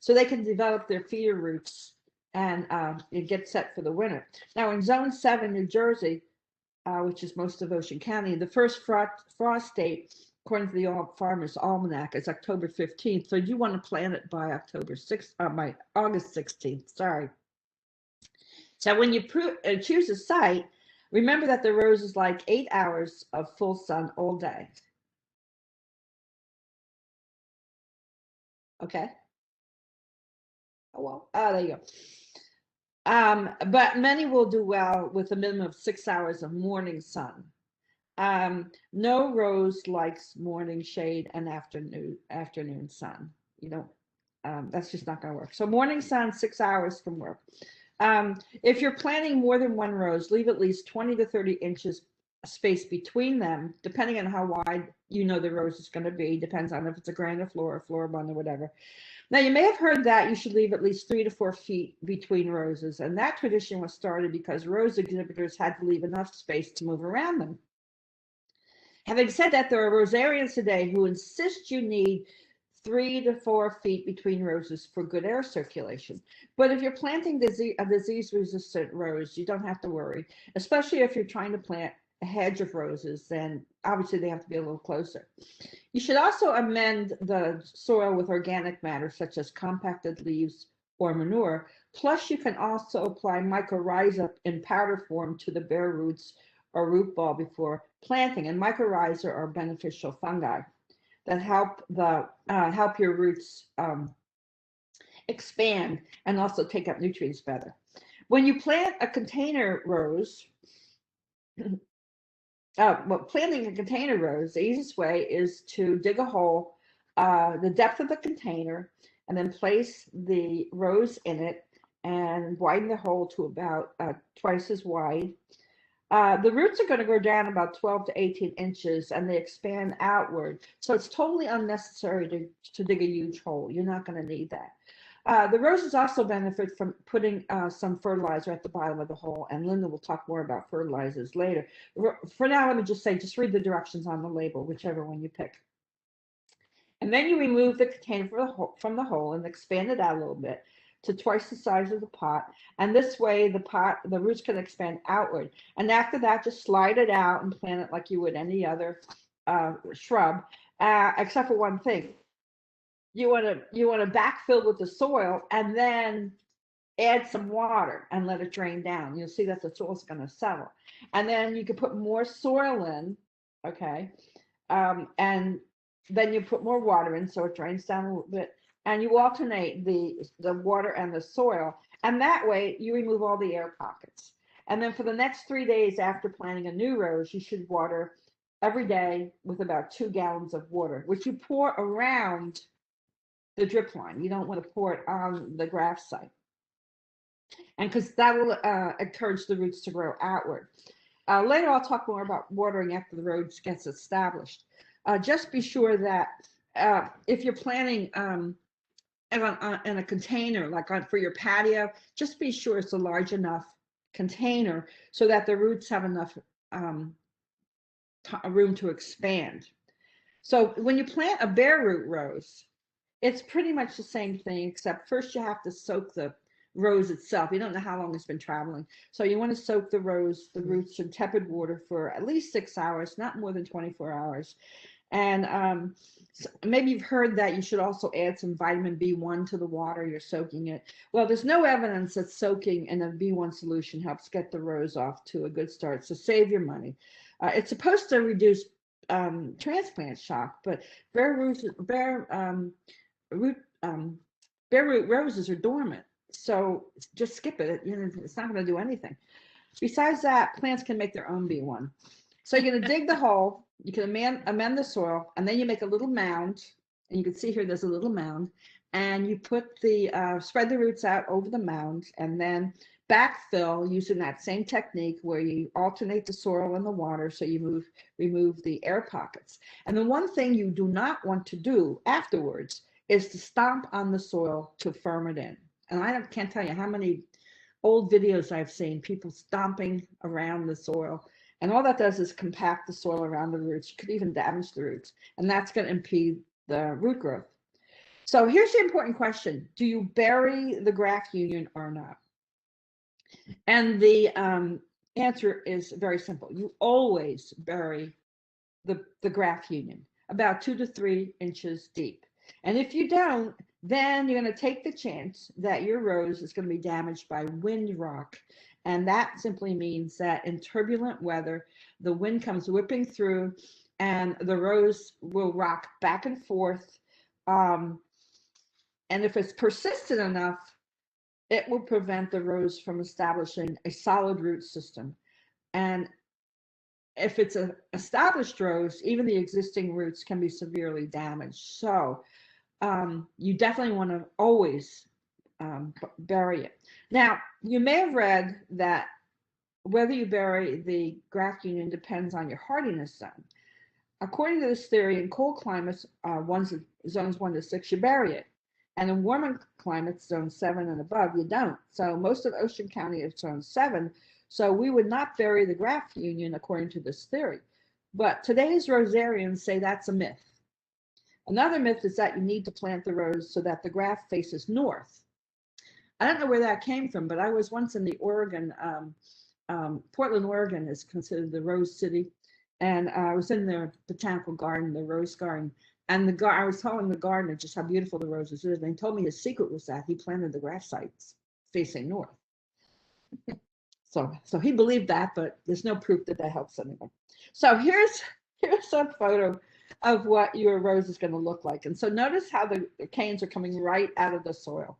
S2: so they can develop their feeder roots and get set for the winter. Now, in Zone 7, New Jersey, which is most of Ocean County, the first frost date, according to the Farmer's Almanac, is October 15th. So you want to plant it by by August 16th. Sorry. So when you choose a site, remember that the rose is like 8 hours of full sun all day. Okay. Oh, well, there you go. But many will do well with a minimum of 6 hours of morning sun. No rose likes morning shade and afternoon sun. That's just not going to work. So morning sun, 6 hours can work. If you're planting more than one rose, leave at least 20 to 30 inches space between them, depending on how wide the rose is going to be. Depends on if it's a grandiflora, floribund, or whatever. Now, you may have heard that you should leave at least 3 to 4 feet between roses, and that tradition was started because rose exhibitors had to leave enough space to move around them. Having said that, there are rosarians today who insist you need 3 to 4 feet between roses for good air circulation. But if you're planting a disease-resistant rose, you don't have to worry, especially if you're trying to plant a hedge of roses, then obviously they have to be a little closer. You should also amend the soil with organic matter, such as compacted leaves or manure. Plus, you can also apply mycorrhiza in powder form to the bare roots or root ball before planting. And mycorrhiza are beneficial fungi that help your roots expand and also take up nutrients better. When you plant a container rose, planting a container rose, the easiest way is to dig a hole, the depth of the container, and then place the rose in it and widen the hole to about twice as wide. The roots are going to go down about 12 to 18 inches and they expand outward. So it's totally unnecessary to dig a huge hole. You're not going to need that. The roses also benefit from putting some fertilizer at the bottom of the hole, and Linda will talk more about fertilizers later. For now, let me just say, just read the directions on the label, whichever one you pick. And then you remove the container from the hole and expand it out a little bit to twice the size of the pot. And this way, the roots can expand outward. And after that, just slide it out and plant it like you would any other shrub, except for one thing. You want to backfill with the soil and then add some water and let it drain down. You'll see that the soil's going to settle. And then you can put more soil in, okay? And then you put more water in so it drains down a little bit. And you alternate the water and the soil. And that way you remove all the air pockets. And then for the next 3 days after planting a new rose, you should water every day with about 2 gallons of water, which you pour around the drip line. You don't want to pour it on the graft site. And because that will encourage the roots to grow outward. Later, I'll talk more about watering after the rose gets established. Just be sure that if you're planting in a container, like for your patio, just be sure it's a large enough container so that the roots have enough room to expand. So when you plant a bare root rose, it's pretty much the same thing, except first you have to soak the rose itself. You don't know how long it's been traveling. So you want to soak the roots in tepid water for at least 6 hours, not more than 24 hours. And so maybe you've heard that you should also add some vitamin B1 to the water you're soaking it. Well, there's no evidence that soaking in a B1 solution helps get the rose off to a good start. So save your money. It's supposed to reduce transplant shock, but bare root roses are dormant, so just skip it. It's not going to do anything. Besides that, plants can make their own B1. So you're going to dig the hole, you can amend the soil, and then you make a little mound, and you can see here there's a little mound, and you put spread the roots out over the mound, and then backfill using that same technique where you alternate the soil and the water so you remove the air pockets. And the one thing you do not want to do afterwards is to stomp on the soil to firm it in. And I can't tell you how many old videos I've seen, people stomping around the soil. And all that does is compact the soil around the roots. You could even damage the roots. And that's going to impede the root growth. So here's the important question. Do you bury the graft union or not? And the answer is very simple. You always bury the graft union about 2 to 3 inches deep. And if you don't, then you're going to take the chance that your rose is going to be damaged by wind rock. And that simply means that in turbulent weather, the wind comes whipping through and the rose will rock back and forth. And if it's persistent enough, it will prevent the rose from establishing a solid root system. And if it's an established rose, even the existing roots can be severely damaged. So you definitely want to always bury it. Now, you may have read that whether you bury the graft union depends on your hardiness zone. According to this theory, in cold climates, zones 1 to 6, you bury it. And in warmer climates, zone 7 and above, you don't. So most of Ocean County is zone 7. So we would not bury the graft union according to this theory. But today's rosarians say that's a myth. Another myth is that you need to plant the rose so that the graft faces north. I don't know where that came from, but I was once in the Oregon Portland, Oregon is considered the Rose City. And I was in their botanical garden, the rose garden, and I was telling the gardener just how beautiful the roses is. And he told me his secret was that he planted the grass sites facing north. So he believed that, but there's no proof that that helps anyone. So here's a photo of what your rose is going to look like. And so notice how the canes are coming right out of the soil.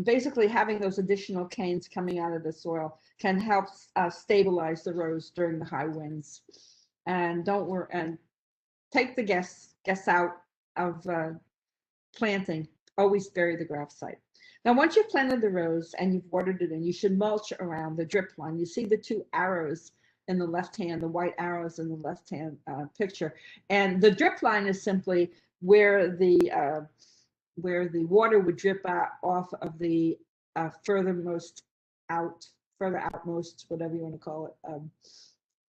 S2: Basically, having those additional canes coming out of the soil can help stabilize the rose during the high winds. And don't worry, and take the guess out of planting. Always bury the graft site. Now, once you've planted the rose and you've watered it in, you should mulch around the drip line. You see the two arrows in the left hand, the white arrows in the left hand picture. And the drip line is simply where the water would drip out off of the further outmost, whatever you want to call it,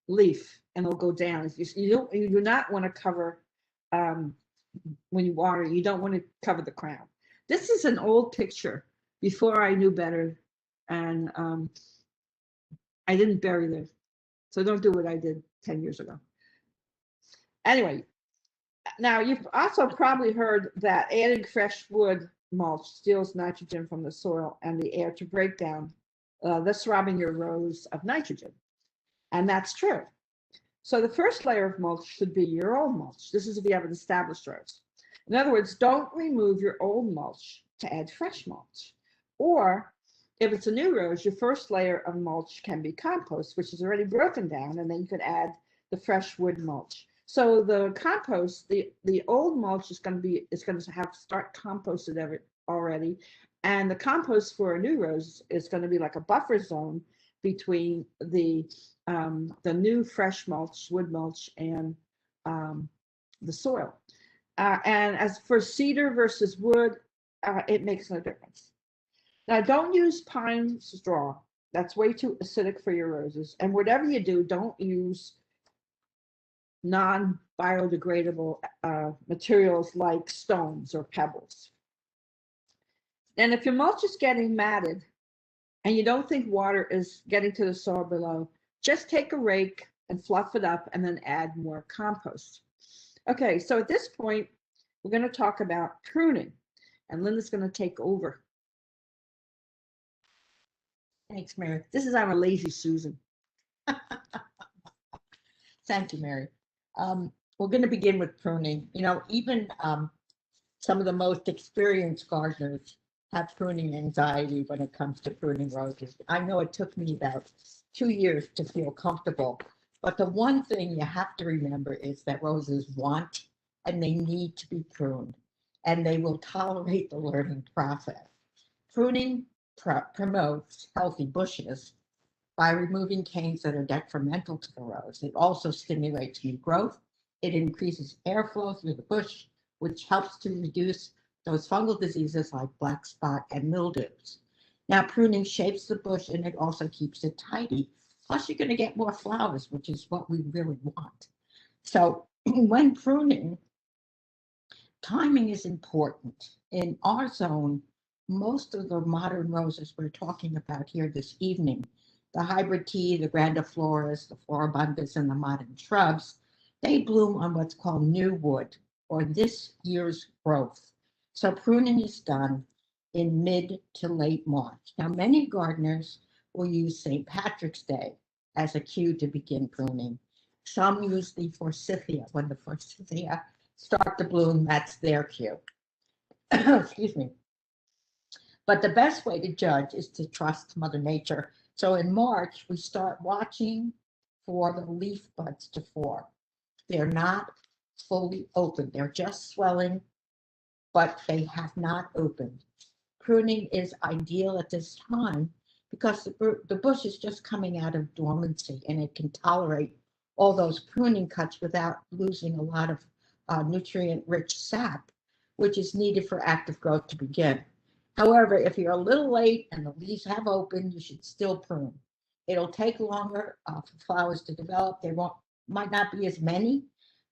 S2: leaf, and it'll go down. You do not want to cover, when you water, you don't want to cover the crown. This is an old picture before I knew better, and I didn't bury this. So don't do what I did 10 years ago. Anyway, now you've also probably heard that adding fresh wood mulch steals nitrogen from the soil and the air to break down, thus robbing your rose of nitrogen. And that's true. So the first layer of mulch should be your old mulch. This is if you have an established rose. In other words, don't remove your old mulch to add fresh mulch. Or if it's a new rose, your first layer of mulch can be compost, which is already broken down, and then you could add the fresh wood mulch. So the compost, the old mulch is going to have start composted already, and the compost for a new rose is going to be like a buffer zone between the new fresh mulch, wood mulch, and the soil. And as for cedar versus wood, it makes no difference. Now, don't use pine straw. That's way too acidic for your roses. And whatever you do, don't use non-biodegradable materials like stones or pebbles. And if your mulch is getting matted and you don't think water is getting to the soil below, just take a rake and fluff it up and then add more compost. Okay, so at this point, we're going to talk about pruning, and Linda's going to take over.
S3: Thanks, Mary.
S2: This is our lazy Susan.
S3: Thank you, Mary. We're going to begin with pruning. You know, even some of the most experienced gardeners have pruning anxiety when it comes to pruning roses. I know it took me about 2 years to feel comfortable, but the one thing you have to remember is that roses want and they need to be pruned, and they will tolerate the learning process. Pruning promotes healthy bushes by removing canes that are detrimental to the rose. It also stimulates new growth. It increases airflow through the bush, which helps to reduce those fungal diseases like black spot and mildews. Now, pruning shapes the bush and it also keeps it tidy. Plus, you're going to get more flowers, which is what we really want. So when pruning, timing is important. In our zone, most of the modern roses we're talking about here this evening, the hybrid tea, the grandifloras, the floribundas, and the modern shrubs, they bloom on what's called new wood, or this year's growth. So pruning is done in mid to late March. Now, many gardeners will use St. Patrick's Day as a cue to begin pruning. Some use the forsythia. When the forsythia start to bloom, that's their cue. Excuse me. But the best way to judge is to trust Mother Nature. So in March, we start watching for the leaf buds to form. They're not fully open. They're just swelling, but they have not opened. Pruning is ideal at this time because the bush is just coming out of dormancy and it can tolerate all those pruning cuts without losing a lot of nutrient-rich sap, which is needed for active growth to begin. However, if you're a little late and the leaves have opened, you should still prune. It'll take longer for flowers to develop. Might not be as many,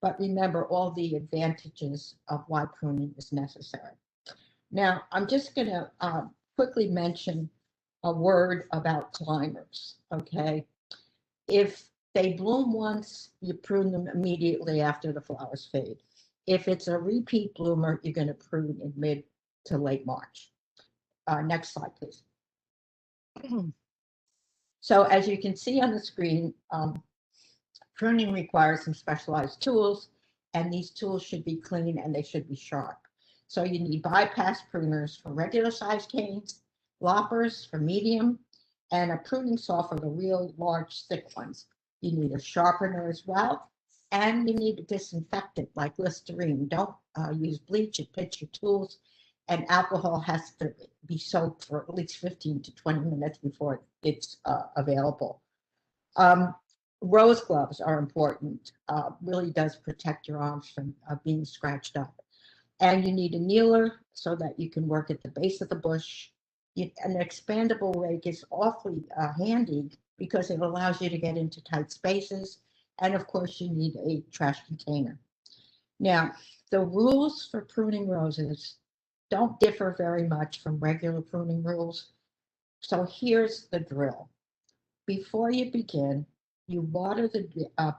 S3: but remember all the advantages of why pruning is necessary. Now, I'm just going to quickly mention a word about climbers, okay? If they bloom once, you prune them immediately after the flowers fade. If it's a repeat bloomer, you're going to prune in mid to late March. Next slide, please. So as you can see on the screen, pruning requires some specialized tools, and these tools should be clean and they should be sharp. So you need bypass pruners for regular size canes, loppers for medium, and a pruning saw for the real large, thick ones. You need a sharpener as well, and you need a disinfectant like Listerine. Don't use bleach, it pits your tools, and alcohol has to be soaked for at least 15 to 20 minutes before it's available. Rose gloves are important. Really does protect your arms from being scratched up. And you need a kneeler so that you can work at the base of the bush. An expandable rake is awfully handy because it allows you to get into tight spaces. And of course, you need a trash container. Now, the rules for pruning roses don't differ very much from regular pruning rules. So here's the drill. Before you begin, you water the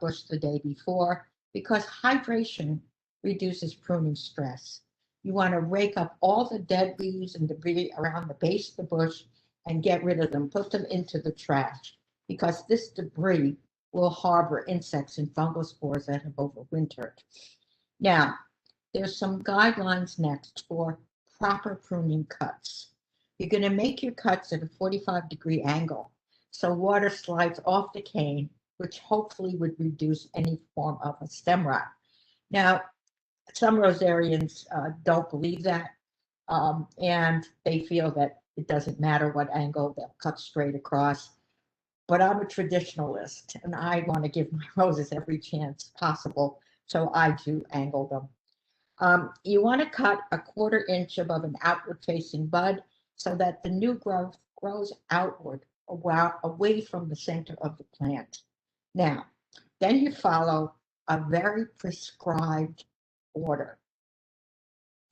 S3: bush the day before because hydration reduces pruning stress. You want to rake up all the dead leaves and debris around the base of the bush and get rid of them. Put them into the trash because this debris will harbor insects and fungal spores that have overwintered. Now, there's some guidelines next for proper pruning cuts. You're going to make your cuts at a 45-degree angle so water slides off the cane, which hopefully would reduce any form of a stem rot. Now, some rosarians don't believe that, and they feel that it doesn't matter what angle, they'll cut straight across. But I'm a traditionalist, and I want to give my roses every chance possible, so I do angle them. You want to cut a 1/4 inch above an outward-facing bud so that the new growth grows outward, away from the center of the plant. Now, then you follow a very prescribed order.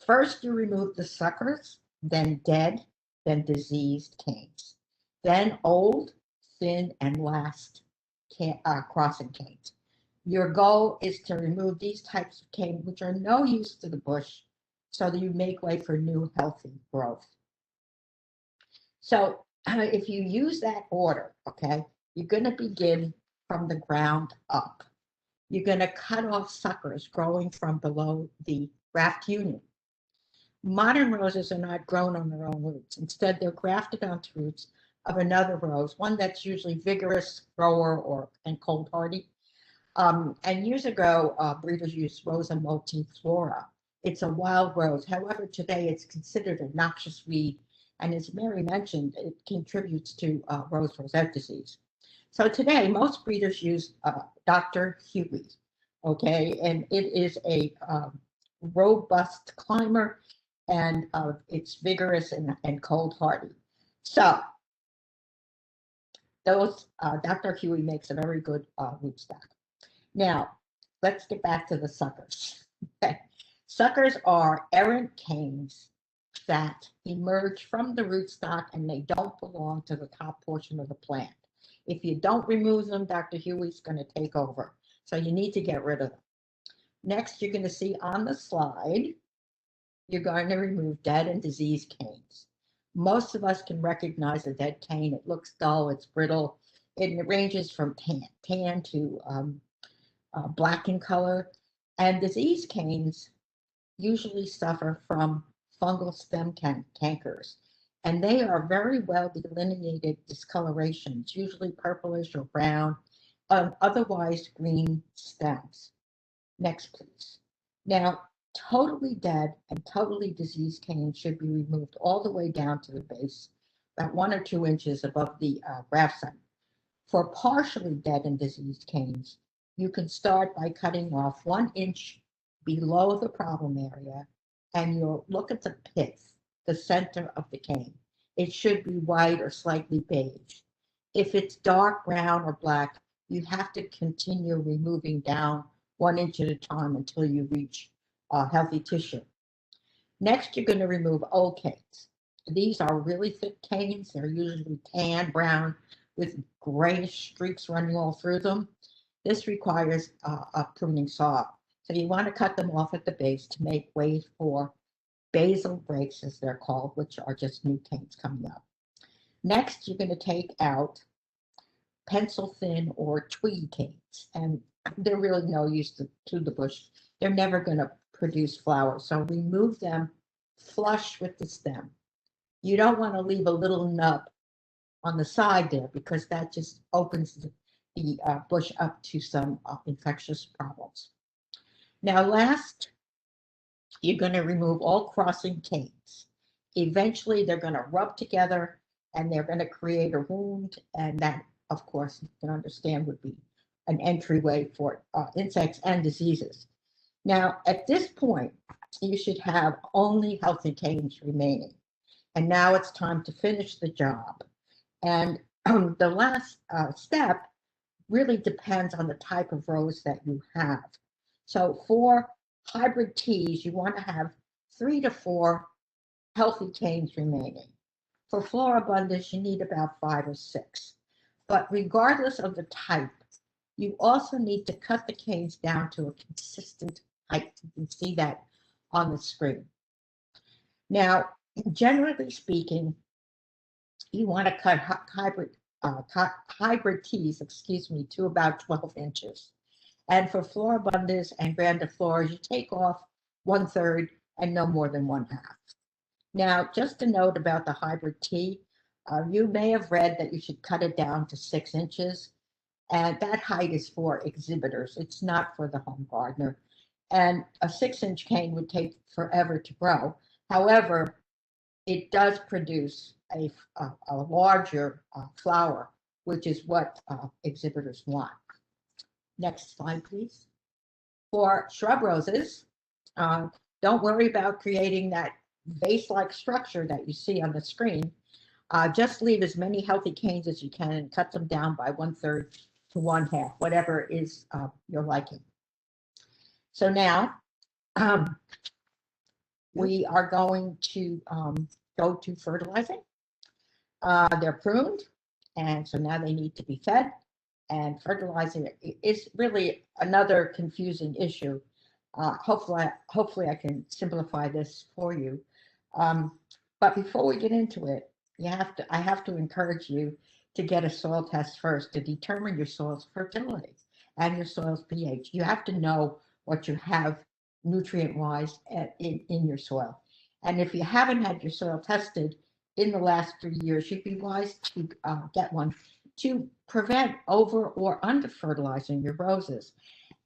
S3: First, you remove the suckers, then dead, then diseased canes, then old, thin, and last crossing canes. Your goal is to remove these types of cane which are no use to the bush so that you make way for new healthy growth. So if you use that order, okay, you're going to begin from the ground up. You're going to cut off suckers growing from below the graft union. Modern roses are not grown on their own roots. Instead, they're grafted onto roots of another rose, one that's usually vigorous, grower, and cold hardy. And years ago, breeders used Rosa multiflora. It's a wild rose. However, today it's considered a noxious weed. And as Mary mentioned, it contributes to rose rosette disease. So today, most breeders use Dr. Huey, okay? And it is a robust climber, and it's vigorous and cold hardy. So those Dr. Huey makes a very good rootstock. Now, let's get back to the suckers. Okay. Suckers are errant canes that emerge from the rootstock and they don't belong to the top portion of the plant. If you don't remove them, Dr. Huey's going to take over. So you need to get rid of them. Next, you're going to see on the slide, you're going to remove dead and diseased canes. Most of us can recognize a dead cane. It looks dull, it's brittle. It ranges from tan to black in color. And diseased canes usually suffer from fungal stem cankers. And they are very well delineated discolorations, usually purplish or brown, otherwise green stems. Next, please. Now, totally dead and totally diseased canes should be removed all the way down to the base, about 1 or 2 inches above the graft site. For partially dead and diseased canes, you can start by cutting off 1 inch below the problem area, and you'll look at the pith, the center of the cane. It should be white or slightly beige. If it's dark brown or black, you have to continue removing down 1 inch at a time until you reach healthy tissue. Next, you're going to remove old canes. These are really thick canes. They're usually tan, brown, with grayish streaks running all through them. This requires a pruning saw. So you want to cut them off at the base to make way for basal breaks, as they're called, which are just new canes coming up. Next, you're going to take out pencil thin or twig canes, and they're really no use to the bush. They're never going to produce flowers. So remove them flush with the stem. You don't want to leave a little nub on the side there because that just opens the bush up to some infectious problems. Now, last, you're going to remove all crossing canes. Eventually, they're going to rub together and they're going to create a wound. And that, of course, you can understand would be an entryway for insects and diseases. Now, at this point, you should have only healthy canes remaining. And now it's time to finish the job. And the last step really depends on the type of rose that you have. So for hybrid teas, you want to have 3 to 4 healthy canes remaining. For floribundus, you need about 5 or 6. But regardless of the type, you also need to cut the canes down to a consistent height. You can see that on the screen. Now, generally speaking, you want to cut hybrid teas, to about 12 inches. And for floribundus and grandifloras, you take off 1/3 and no more than 1/2. Now, just a note about the hybrid tea, you may have read that you should cut it down to 6 inches, and that height is for exhibitors. It's not for the home gardener. And a 6-inch cane would take forever to grow. However, it does produce a larger flower, which is what exhibitors want. Next slide, please. For shrub roses, don't worry about creating that vase-like structure that you see on the screen. Just leave as many healthy canes as you can and cut them down by 1/3 to 1/2, whatever is your liking. So now we are going to go to fertilizing. They're pruned, and so now they need to be fed. And fertilizing is really another confusing issue. Hopefully I can simplify this for you. But before we get into it, I have to encourage you to get a soil test first to determine your soil's fertility and your soil's pH. You have to know what you have nutrient-wise in your soil. And if you haven't had your soil tested in the last 3 years, you'd be wise to get one to prevent over or under fertilizing your roses.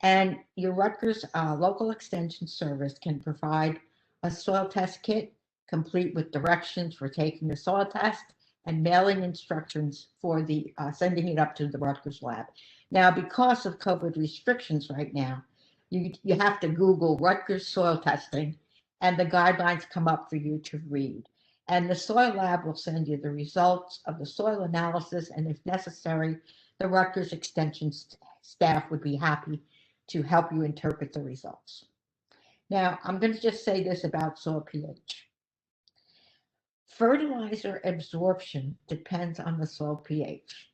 S3: And your Rutgers local extension service can provide a soil test kit complete with directions for taking the soil test and mailing instructions for the sending it up to the Rutgers lab. Now, because of COVID restrictions right now, you have to Google Rutgers soil testing, and the guidelines come up for you to read. And the soil lab will send you the results of the soil analysis, and if necessary, the Rutgers extension staff would be happy to help you interpret the results. Now, I'm going to just say this about soil pH. Fertilizer absorption depends on the soil pH.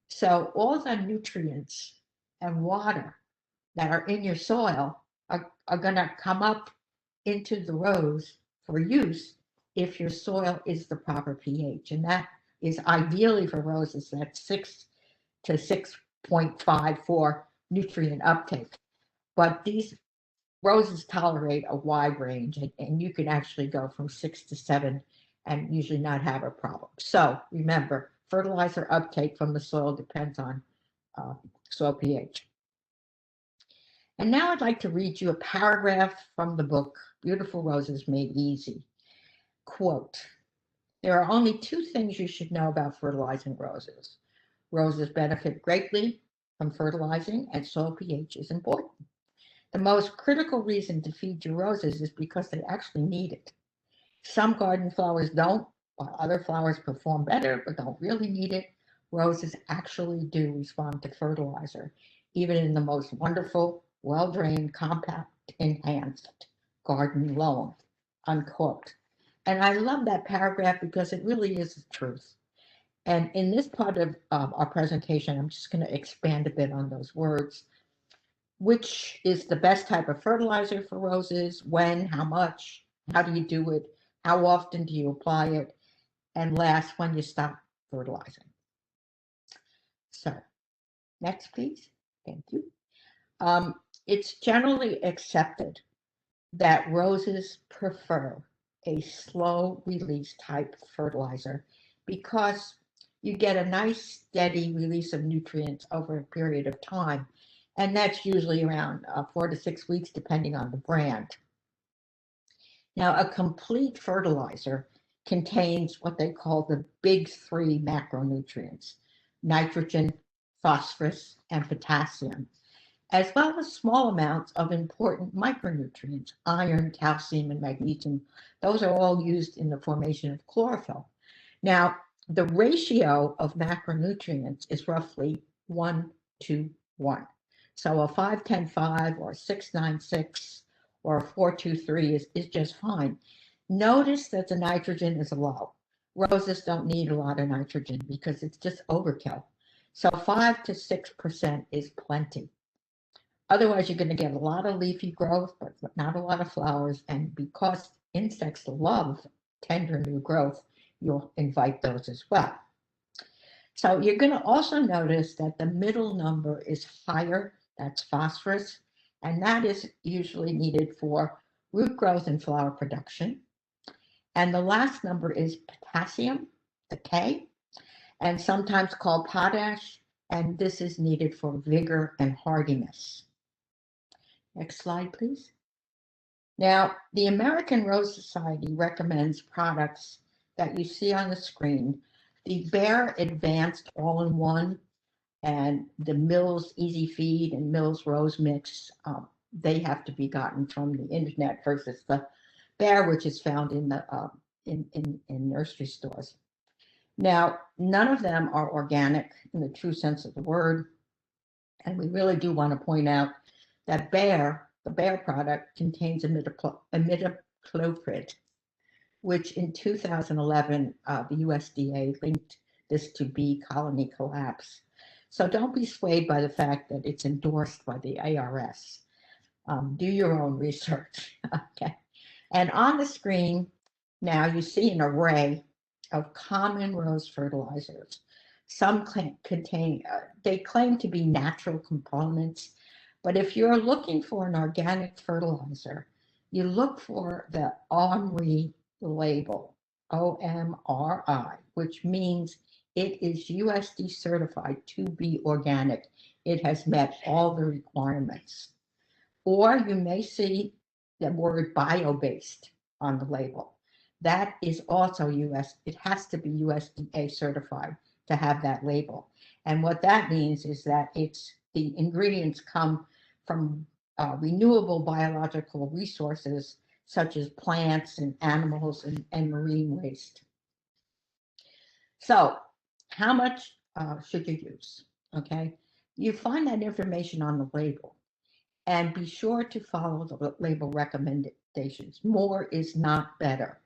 S3: So all the nutrients and water that are in your soil are going to come up into the rose for use if your soil is the proper pH. And that is ideally for roses that's 6 to 6.5 for nutrient uptake. But these roses tolerate a wide range, and you can actually go from 6 to 7 and usually not have a problem. So remember, fertilizer uptake from the soil depends on soil pH. And now I'd like to read you a paragraph from the book, Beautiful Roses Made Easy. Quote, there are only 2 things you should know about fertilizing roses. Roses benefit greatly from fertilizing, and soil pH is important. The most critical reason to feed your roses is because they actually need it. Some garden flowers don't, while other flowers perform better but don't really need it. Roses actually do respond to fertilizer, even in the most wonderful, well-drained, compact, enhanced garden loam, unquote. And I love that paragraph because it really is the truth. And in this part of our presentation, I'm just going to expand a bit on those words. Which is the best type of fertilizer for roses? When? How much? How do you do it? How often do you apply it? And last, when you stop fertilizing. So, next, please. Thank you. It's generally accepted that roses prefer a slow release type fertilizer because you get a nice steady release of nutrients over a period of time. And that's usually around 4 to 6 weeks, depending on the brand. Now, a complete fertilizer contains what they call the big three macronutrients: nitrogen, phosphorus, and potassium, as well as small amounts of important micronutrients: iron, calcium, and magnesium. Those are all used in the formation of chlorophyll. Now, the ratio of macronutrients is roughly 1 to 1. So a 5-10-5 or 6-9-6 or a 4-2-3 is just fine. Notice that the nitrogen is low. Roses don't need a lot of nitrogen because it's just overkill. So 5 to 6% is plenty. Otherwise, you're going to get a lot of leafy growth, but not a lot of flowers. And because insects love tender new growth, you'll invite those as well. So you're going to also notice that the middle number is higher. That's phosphorus. And that is usually needed for root growth and flower production. And the last number is potassium, the K, and sometimes called potash. And this is needed for vigor and hardiness. Next slide, please. Now, the American Rose Society recommends products that you see on the screen: the Bare Advanced All-in-One and the Mills Easy Feed and Mills Rose Mix. They have to be gotten from the internet versus the Bare, which is found in the in nursery stores. Now, none of them are organic in the true sense of the word, and we really do want to point out that the Bare product contains imidacloprid, which in 2011, the USDA linked this to bee colony collapse. So don't be swayed by the fact that it's endorsed by the ARS. Do your own research, okay? And on the screen now you see an array of common rose fertilizers. Some contain, they claim to be natural components, but if you're looking for an organic fertilizer, you look for the OMRI label, OMRI, which means it is USD certified to be organic. It has met all the requirements. Or you may see the word bio-based on the label. That is also it has to be USDA certified to have that label. And what that means is that the ingredients come from renewable biological resources such as plants and animals and marine waste. So how much should you use? Okay, you find that information on the label, and be sure to follow the label recommendations. More is not better.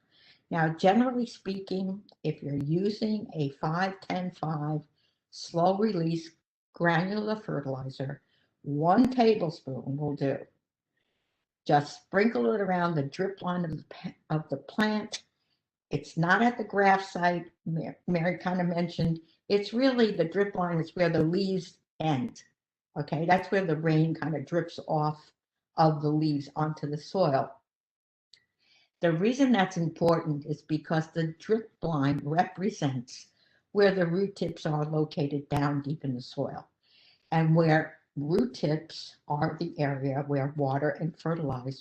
S3: Now, generally speaking, if you're using a 5-10-5 slow release granular fertilizer, 1 tablespoon will do. Just sprinkle it around the drip line of the plant. It's not at the graft site. Mary kind of mentioned, it's really the drip line is where the leaves end. Okay, that's where the rain kind of drips off of the leaves onto the soil. The reason that's important is because the drip line represents where the root tips are located down deep in the soil, and where root tips are the area where water and fertilizer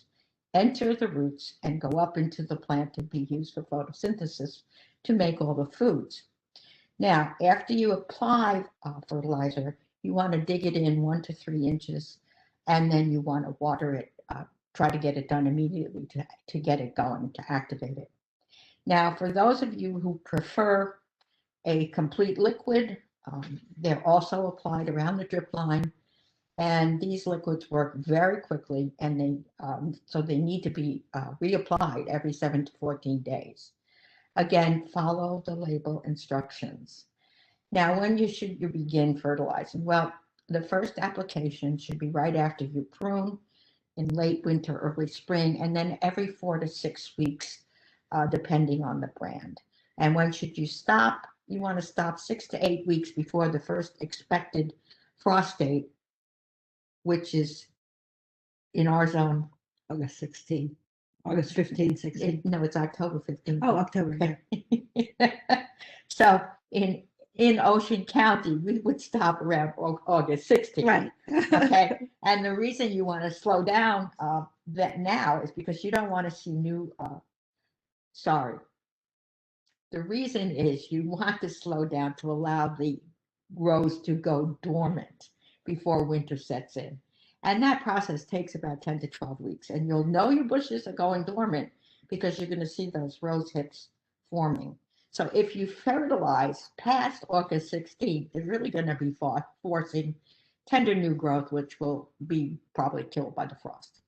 S3: enter the roots and go up into the plant to be used for photosynthesis to make all the foods. Now, after you apply fertilizer, you want to dig it in 1 to 3 inches, and then you want to water it. Try to get it done immediately to get it going, to activate it. Now, for those of you who prefer a complete liquid, they're also applied around the drip line, and these liquids work very quickly, and so they need to be reapplied every 7 to 14 days. Again, follow the label instructions. Now, when should you begin fertilizing? Well, the first application should be right after you prune in late winter, early spring, and then every 4 to 6 weeks, depending on the brand. And when should you stop? You want to stop 6 to 8 weeks before the first expected frost date, which is in our zone.
S2: August 16, August 15, 16.
S3: No, it's October 15th.
S2: Oh, October. Yeah.
S3: So in Ocean County, we would stop around August 16th.
S2: Right.
S3: Okay. And the reason you want to slow down that now is because you don't want to see new. Sorry. The reason is you want to slow down to allow the rose to go dormant before winter sets in. And that process takes about 10 to 12 weeks. And you'll know your bushes are going dormant because you're going to see those rose hips forming. So if you fertilize past August 16th, it's really going to be forcing tender new growth, which will be probably killed by the frost.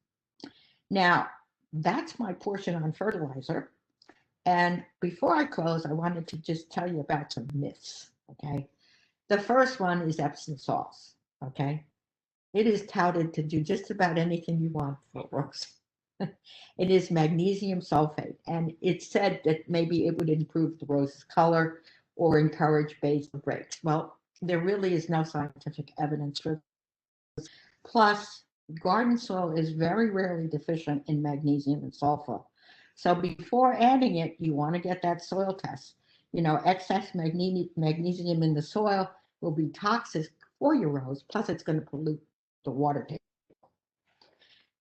S3: Now, that's my portion on fertilizer. And before I close, I wanted to just tell you about some myths, okay? The first one is Epsom salts, okay? It is touted to do just about anything you want for rose. It is magnesium sulfate, and it's said that maybe it would improve the rose's color or encourage basal breaks. Well, there really is no scientific evidence for this. Plus, garden soil is very rarely deficient in magnesium and sulfur. So before adding it, you want to get that soil test. You know, excess magnesium in the soil will be toxic for your rose, plus it's going to pollute the water table.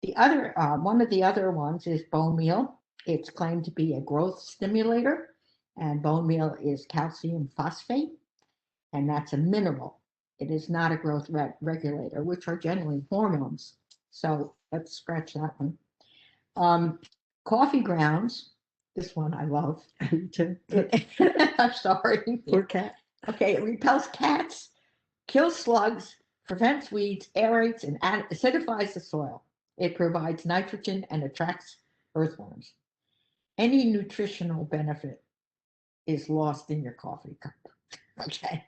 S3: The other, one of the other ones is bone meal. It's claimed to be a growth stimulator, and bone meal is calcium phosphate, and that's a mineral. It is not a growth regulator, which are generally hormones. So let's scratch that one. Coffee grounds, this one I love. I'm sorry.
S2: Poor cat.
S3: Okay, it repels cats, kills slugs, prevents weeds, aerates, and acidifies the soil. It provides nitrogen and attracts earthworms. Any nutritional benefit is lost in your coffee cup. Okay.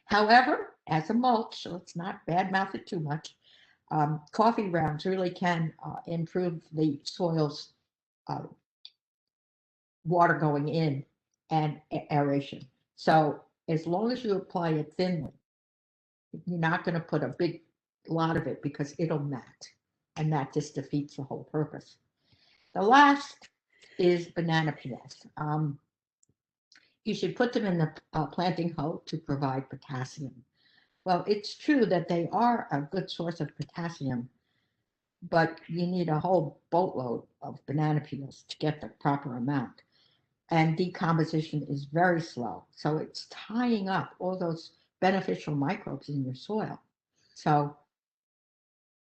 S3: However, as a mulch, so let's not badmouth it too much, coffee grounds really can improve the soil's water going in and aeration. So as long as you apply it thinly, you're not going to put a big lot of it because it'll mat, and that just defeats the whole purpose. The last is banana peels. You should put them in the planting hoe to provide potassium. Well, it's true that they are a good source of potassium, but you need a whole boatload of banana peels to get the proper amount. And decomposition is very slow. So it's tying up all those beneficial microbes in your soil. So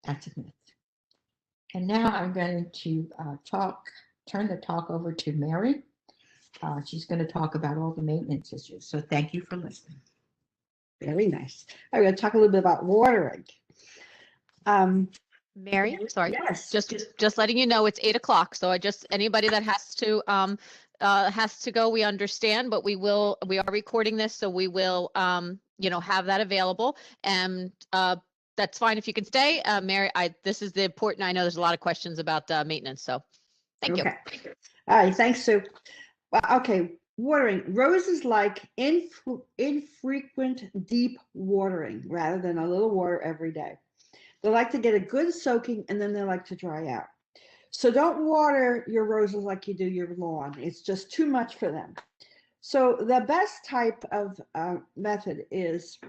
S3: that's a myth. And now I'm going to turn the talk over to Mary. She's going to talk about all the maintenance issues. So thank you for listening.
S2: Very nice. I'm going to talk a little bit about watering.
S1: Mary, sorry.
S2: Yes.
S1: Just letting you know it's 8 o'clock. So anybody that has to go, we understand, but we are recording this, so we will have that available. And that's fine if you can stay. Mary, this is the important. I know there's a lot of questions about maintenance, so thank you.
S2: All right, thanks, Sue. Well, okay, watering. Roses like infrequent deep watering rather than a little water every day. They like to get a good soaking, and then they like to dry out. So don't water your roses like you do your lawn. It's just too much for them. So the best type of method is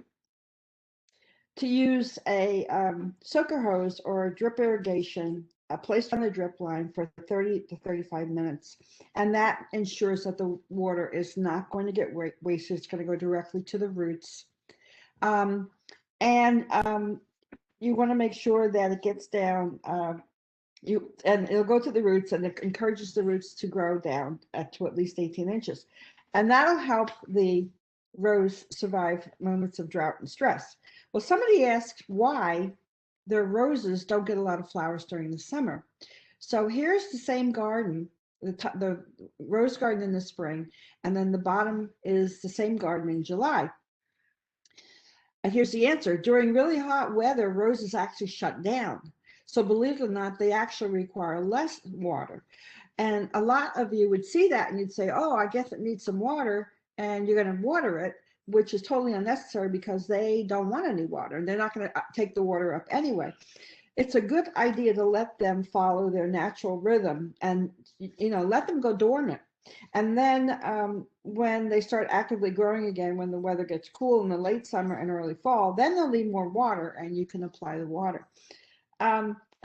S2: to use a soaker hose or drip irrigation placed on the drip line for 30 to 35 minutes. And that ensures that the water is not going to get wasted. It's going to go directly to the roots. You want to make sure that it gets down, and it'll go to the roots, and it encourages the roots to grow down to at least 18 inches. And that'll help the rose survive moments of drought and stress. Well, somebody asked why their roses don't get a lot of flowers during the summer. So here's the same garden, the rose garden in the spring, and then the bottom is the same garden in July. And here's the answer. During really hot weather, roses actually shut down. So believe it or not, they actually require less water. And a lot of you would see that and you'd say, oh, I guess it needs some water, and you're going to water it, which is totally unnecessary because they don't want any water and they're not going to take the water up anyway. It's a good idea to let them follow their natural rhythm and, let them go dormant. And then when they start actively growing again, when the weather gets cool in the late summer and early fall, then they'll need more water and you can apply the water.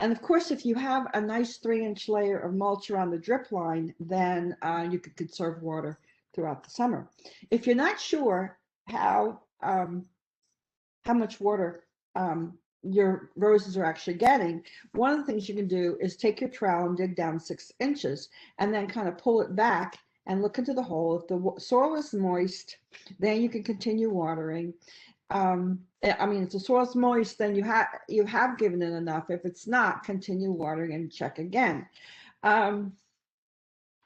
S2: And of course, if you have a nice 3-inch layer of mulch around the drip line, then you could conserve water throughout the summer. If you're not sure how much water your roses are actually getting, one of the things you can do is take your trowel and dig down 6 inches and then kind of pull it back and look into the hole. If the soil is moist, then you can continue watering. If the soil is moist, then you have given it enough. If it's not, continue watering and check again.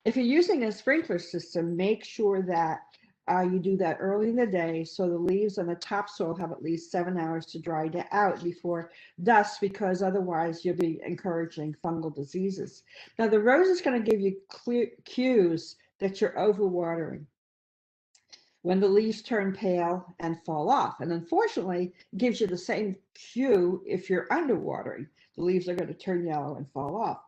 S2: If you're using a sprinkler system, make sure that you do that early in the day so the leaves on the topsoil have at least 7 hours to dry out before dusk, because otherwise you'll be encouraging fungal diseases. Now, the rose is going to give you clear cues that you're overwatering when the leaves turn pale and fall off. And unfortunately, it gives you the same cue if you're underwatering. The leaves are going to turn yellow and fall off.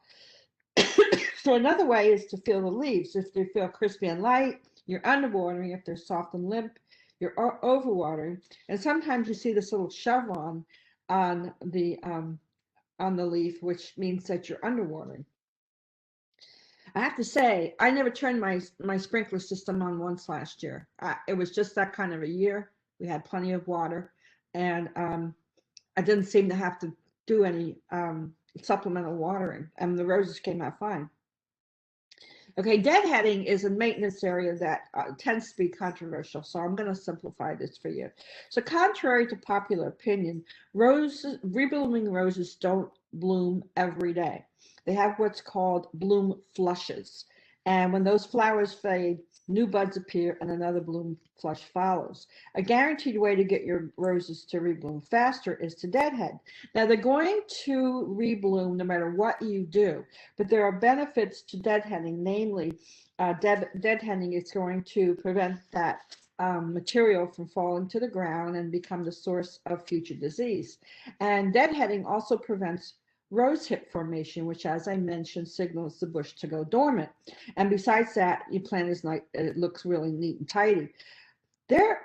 S2: So another way is to feel the leaves. If they feel crispy and light, you're underwatering. If they're soft and limp, you're overwatering. And sometimes you see this little chevron on the leaf, which means that you're underwatering. I have to say, I never turned my sprinkler system on once last year. It was just that kind of a year. We had plenty of water, and I didn't seem to have to do any supplemental watering, and the roses came out fine. Okay, deadheading is a maintenance area that tends to be controversial, so I'm going to simplify this for you. So contrary to popular opinion, reblooming roses don't bloom every day. They have what's called bloom flushes. And when those flowers fade, new buds appear and another bloom flush follows. A guaranteed way to get your roses to rebloom faster is to deadhead. Now, they're going to rebloom no matter what you do, but there are benefits to deadheading, namely deadheading is going to prevent that material from falling to the ground and become the source of future disease. And deadheading also prevents rose hip formation, which, as I mentioned, signals the bush to go dormant. And besides that, your plant is like, it looks really neat and tidy. There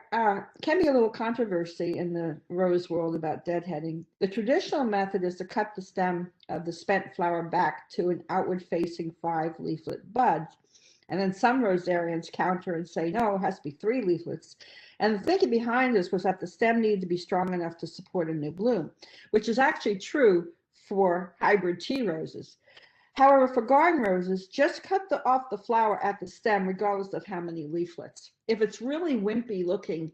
S2: can be a little controversy in the rose world about deadheading. The traditional method is to cut the stem of the spent flower back to an outward-facing 5-leaflet bud. And then some rosarians counter and say, no, it has to be 3 leaflets. And the thinking behind this was that the stem needed to be strong enough to support a new bloom, which is actually true for hybrid tea roses. However, for garden roses, just cut off the flower at the stem, regardless of how many leaflets. If it's really wimpy looking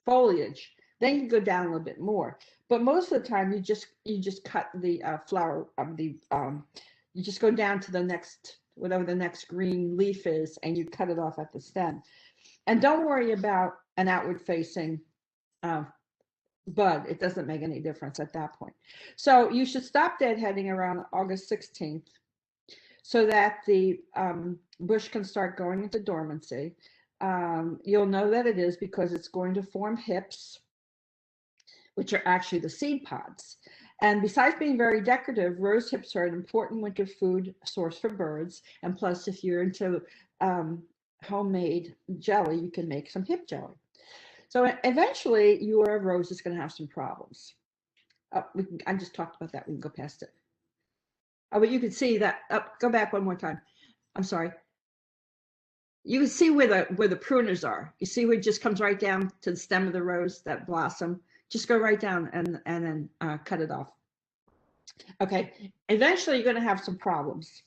S2: foliage, then you can go down a little bit more. But most of the time, you just cut the flower of the you just go down to the next, whatever the next green leaf is, and you cut it off at the stem. And don't worry about an outward facing bud. It doesn't make any difference at that point. So you should stop deadheading around August 16th so that the bush can start going into dormancy. You'll know that it is because it's going to form hips, which are actually the seed pods. And besides being very decorative, rose hips are an important winter food source for birds. And plus, if you're into homemade jelly, you can make some hip jelly. So eventually, your rose is going to have some problems. I just talked about that. We can go past it. Oh, but you can see that. Go back one more time. I'm sorry. You can see where the pruners are. You see where it just comes right down to the stem of the rose, that blossom. Just go right down and then cut it off. Okay. Eventually, you're going to have some problems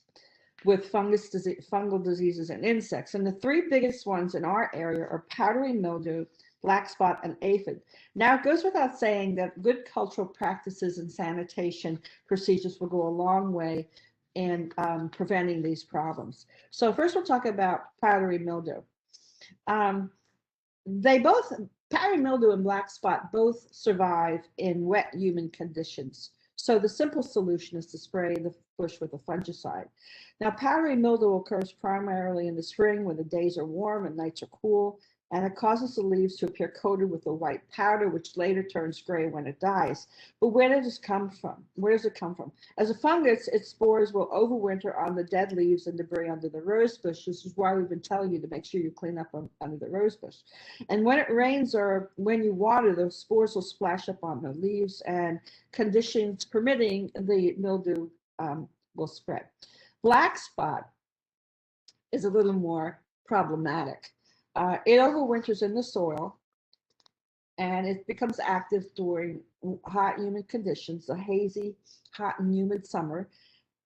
S2: with fungal diseases and insects. And the 3 biggest ones in our area are powdery mildew, black spot, and aphid. Now, it goes without saying that good cultural practices and sanitation procedures will go a long way in preventing these problems. So first we'll talk about powdery mildew. They both Powdery mildew and black spot both survive in wet, humid conditions. So the simple solution is to spray the bush with a fungicide. Now, powdery mildew occurs primarily in the spring when the days are warm and nights are cool, and it causes the leaves to appear coated with a white powder, which later turns gray when it dies. But where does this come from? Where does it come from? As a fungus, its spores will overwinter on the dead leaves and debris under the rose bush. This is why we've been telling you to make sure you clean up under the rose bush. And when it rains or when you water, those spores will splash up on the leaves, and conditions permitting, the mildew will spread. Black spot is a little more problematic. It overwinters in the soil, and it becomes active during hot, humid conditions, a hazy, hot and humid summer.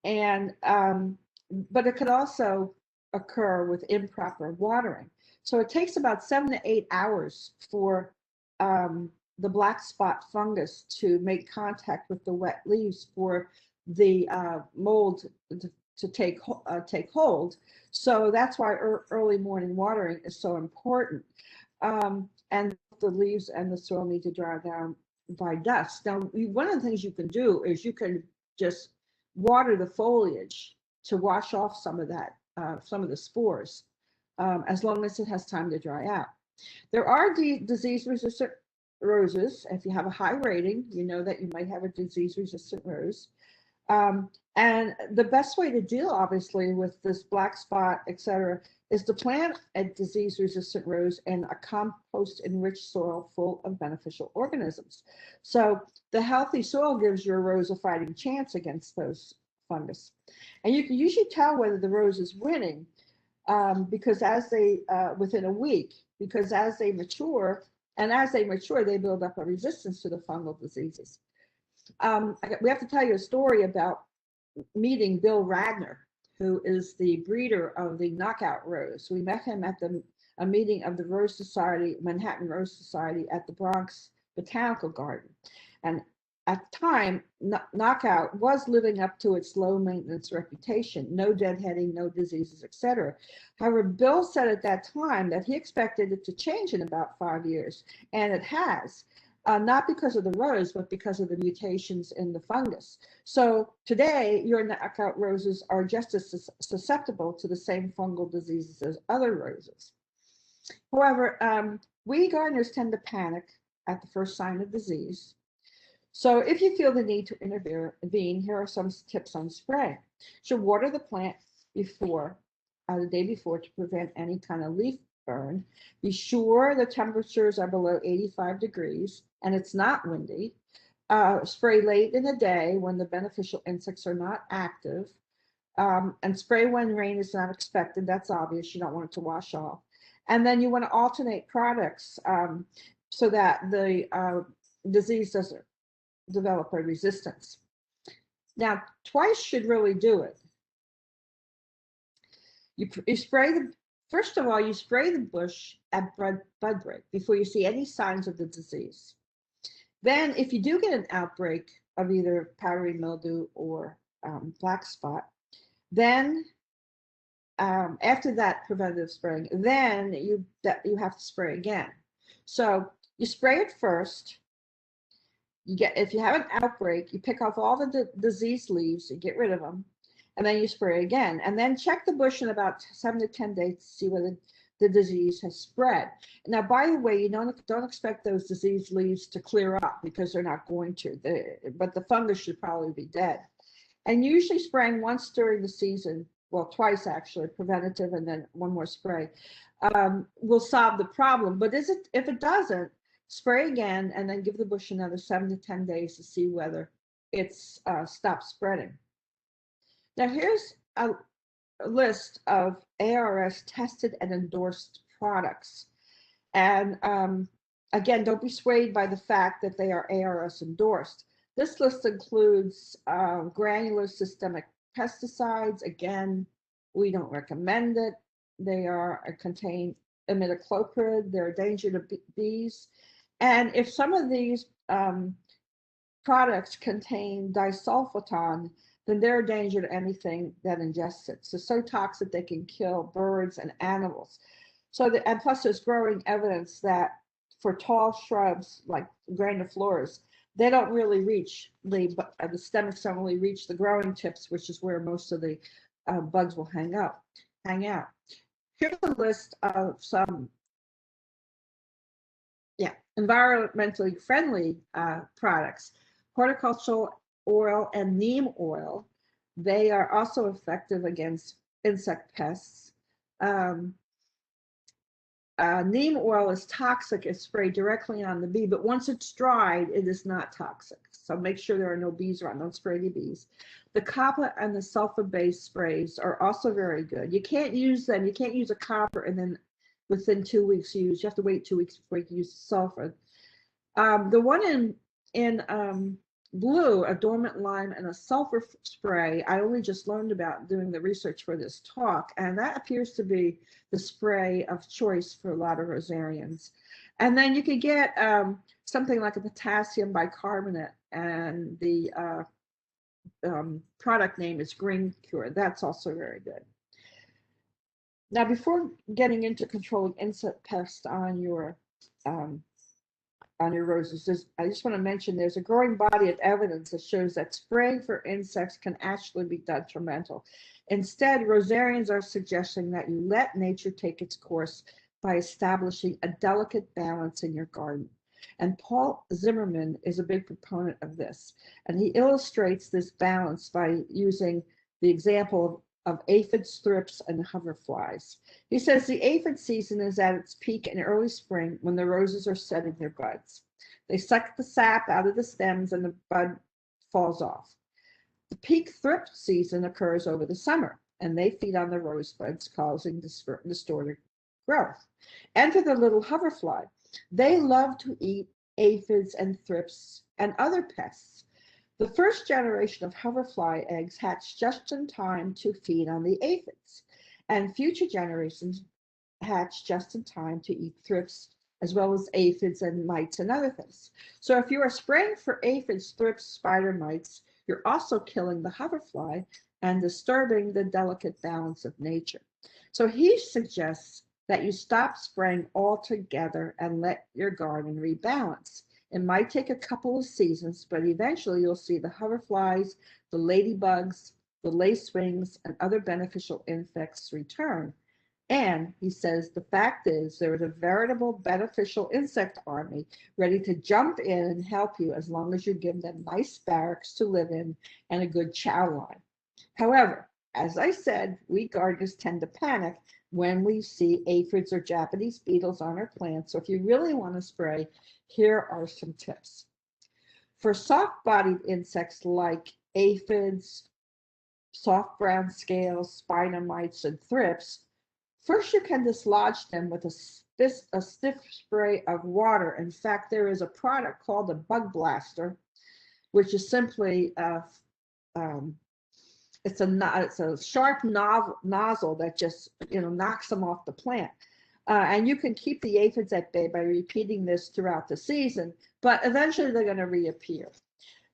S2: And but it could also occur with improper watering. So it takes about 7 to 8 hours for the black spot fungus to make contact with the wet leaves for the mold to take hold. So that's why early morning watering is so important. And the leaves and the soil need to dry down by dusk. Now, one of the things you can do is you can just water the foliage to wash off some of that, some of the spores, as long as it has time to dry out. There are disease-resistant roses. If you have a high rating, you know that you might have a disease-resistant rose. And the best way to deal, obviously, with this black spot, etc., is to plant a disease-resistant rose in a compost-enriched soil full of beneficial organisms. So the healthy soil gives your rose a fighting chance against those fungus. And you can usually tell whether the rose is winning because as they, within a week, because as they mature, they build up a resistance to the fungal diseases. We have to tell you a story about meeting Bill Radner, who is the breeder of the knockout rose. We met him at a meeting of the Rose Society, Manhattan Rose Society, at the Bronx Botanical Garden. And at the time, knockout was living up to its low maintenance reputation, no deadheading, no diseases, etc. However, Bill said at that time that he expected it to change in about 5 years, and it has. Not because of the rose, but because of the mutations in the fungus. So today, your knockout roses are just as susceptible to the same fungal diseases as other roses. However, we gardeners tend to panic at the first sign of disease. So if you feel the need to intervene, here are some tips on spray. You should water the plant before, the day before, to prevent any kind of leaf burn. Be sure the temperatures are below 85 degrees and it's not windy. Spray late in the day when the beneficial insects are not active. And spray when rain is not expected. That's obvious. You don't want it to wash off. And then you want to alternate products so that the disease doesn't develop a resistance. Now, twice should really do it. You spray the First of all, you spray the bush at bud break before you see any signs of the disease. Then, if you do get an outbreak of either powdery mildew or black spot, then after that preventative spraying, then you have to spray again. So you spray it first. If you have an outbreak, you pick off all the diseased leaves and get rid of them. And then you spray again, and then check the bush in about 7 to 10 days to see whether the disease has spread. Now, by the way, you don't expect those diseased leaves to clear up because they're not going to, but the fungus should probably be dead. And usually spraying once during the season, well, twice actually, preventative and then one more spray, will solve the problem. But if it doesn't, spray again and then give the bush another 7 to 10 days to see whether it's stopped spreading. Now, here's a list of ARS tested and endorsed products. And again, don't be swayed by the fact that they are ARS endorsed. This list includes granular systemic pesticides. Again, we don't recommend it. They contain imidacloprid. They're a danger to bees. And if some of these products contain disulfiton, then they're a danger to anything that ingests it. So toxic they can kill birds and animals. And plus there's growing evidence that for tall shrubs like grandifloras, they don't really reach the stomachs don't really reach the growing tips, which is where most of the bugs will hang out. Here's a list of some environmentally friendly products: horticultural oil and neem oil. They are also effective against insect pests. Neem oil is toxic if sprayed directly on the bee, but once it's dried, it is not toxic. So make sure there are no bees around. Don't spray any bees. The copper and the sulfur-based sprays are also very good. You can't use them. You can't use a copper and then within 2 weeks use. You have to wait 2 weeks before you can use the sulfur. The one in blue, a dormant lime and a sulfur spray, I only just learned about doing the research for this talk, and that appears to be the spray of choice for a lot of rosarians. And then you could get something like a potassium bicarbonate, and the product name is Green Cure. That's also very good. Now, before getting into controlling insect pests on your roses, I just want to mention there's a growing body of evidence that shows that spraying for insects can actually be detrimental. Instead, rosarians are suggesting that you let nature take its course by establishing a delicate balance in your garden. And Paul Zimmerman is a big proponent of this. And he illustrates this balance by using the example of aphids, thrips, and hoverflies. He says the aphid season is at its peak in early spring when the roses are setting their buds. They suck the sap out of the stems and the bud falls off. The peak thrip season occurs over the summer, and they feed on the rosebuds, causing distorted growth. Enter the little hoverfly. They love to eat aphids and thrips and other pests. The first generation of hoverfly eggs hatch just in time to feed on the aphids, and future generations hatch just in time to eat thrips as well as aphids and mites and other things. So if you are spraying for aphids, thrips, spider mites, you're also killing the hoverfly and disturbing the delicate balance of nature. So he suggests that you stop spraying altogether and let your garden rebalance. It might take a couple of seasons, but eventually you'll see the hoverflies, the ladybugs, the lacewings, and other beneficial insects return. And he says the fact is there is a veritable beneficial insect army ready to jump in and help you as long as you give them nice barracks to live in and a good chow line. However, as I said, we gardeners tend to panic when we see aphids or Japanese beetles on our plants. So if you really want to spray, here are some tips. For soft-bodied insects like aphids, soft brown scales, spider mites, and thrips, first you can dislodge them with a stiff spray of water. In fact, there is a product called a bug blaster, which is simply it's a sharp nozzle that just knocks them off the plant. And you can keep the aphids at bay by repeating this throughout the season, but eventually they're going to reappear.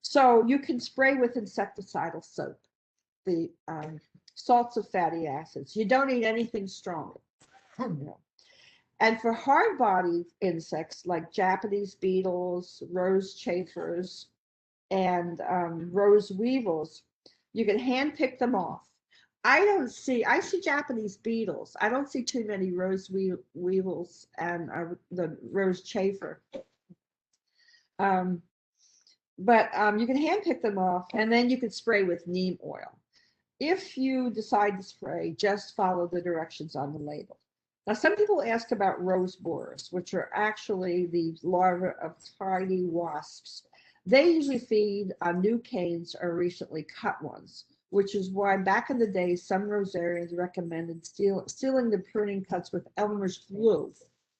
S2: So you can spray with insecticidal soap, the salts of fatty acids. You don't need anything strong. And for hard-bodied insects like Japanese beetles, rose chafers, and rose weevils, you can hand pick them off. I see Japanese beetles. I don't see too many rose weevils and the rose chafer. But you can hand pick them off, and then you can spray with neem oil. If you decide to spray, just follow the directions on the label. Now, some people ask about rose borers, which are actually the larvae of tiny wasps. They usually feed on new canes or recently cut ones, which is why back in the day, some rosarians recommended sealing the pruning cuts with Elmer's glue.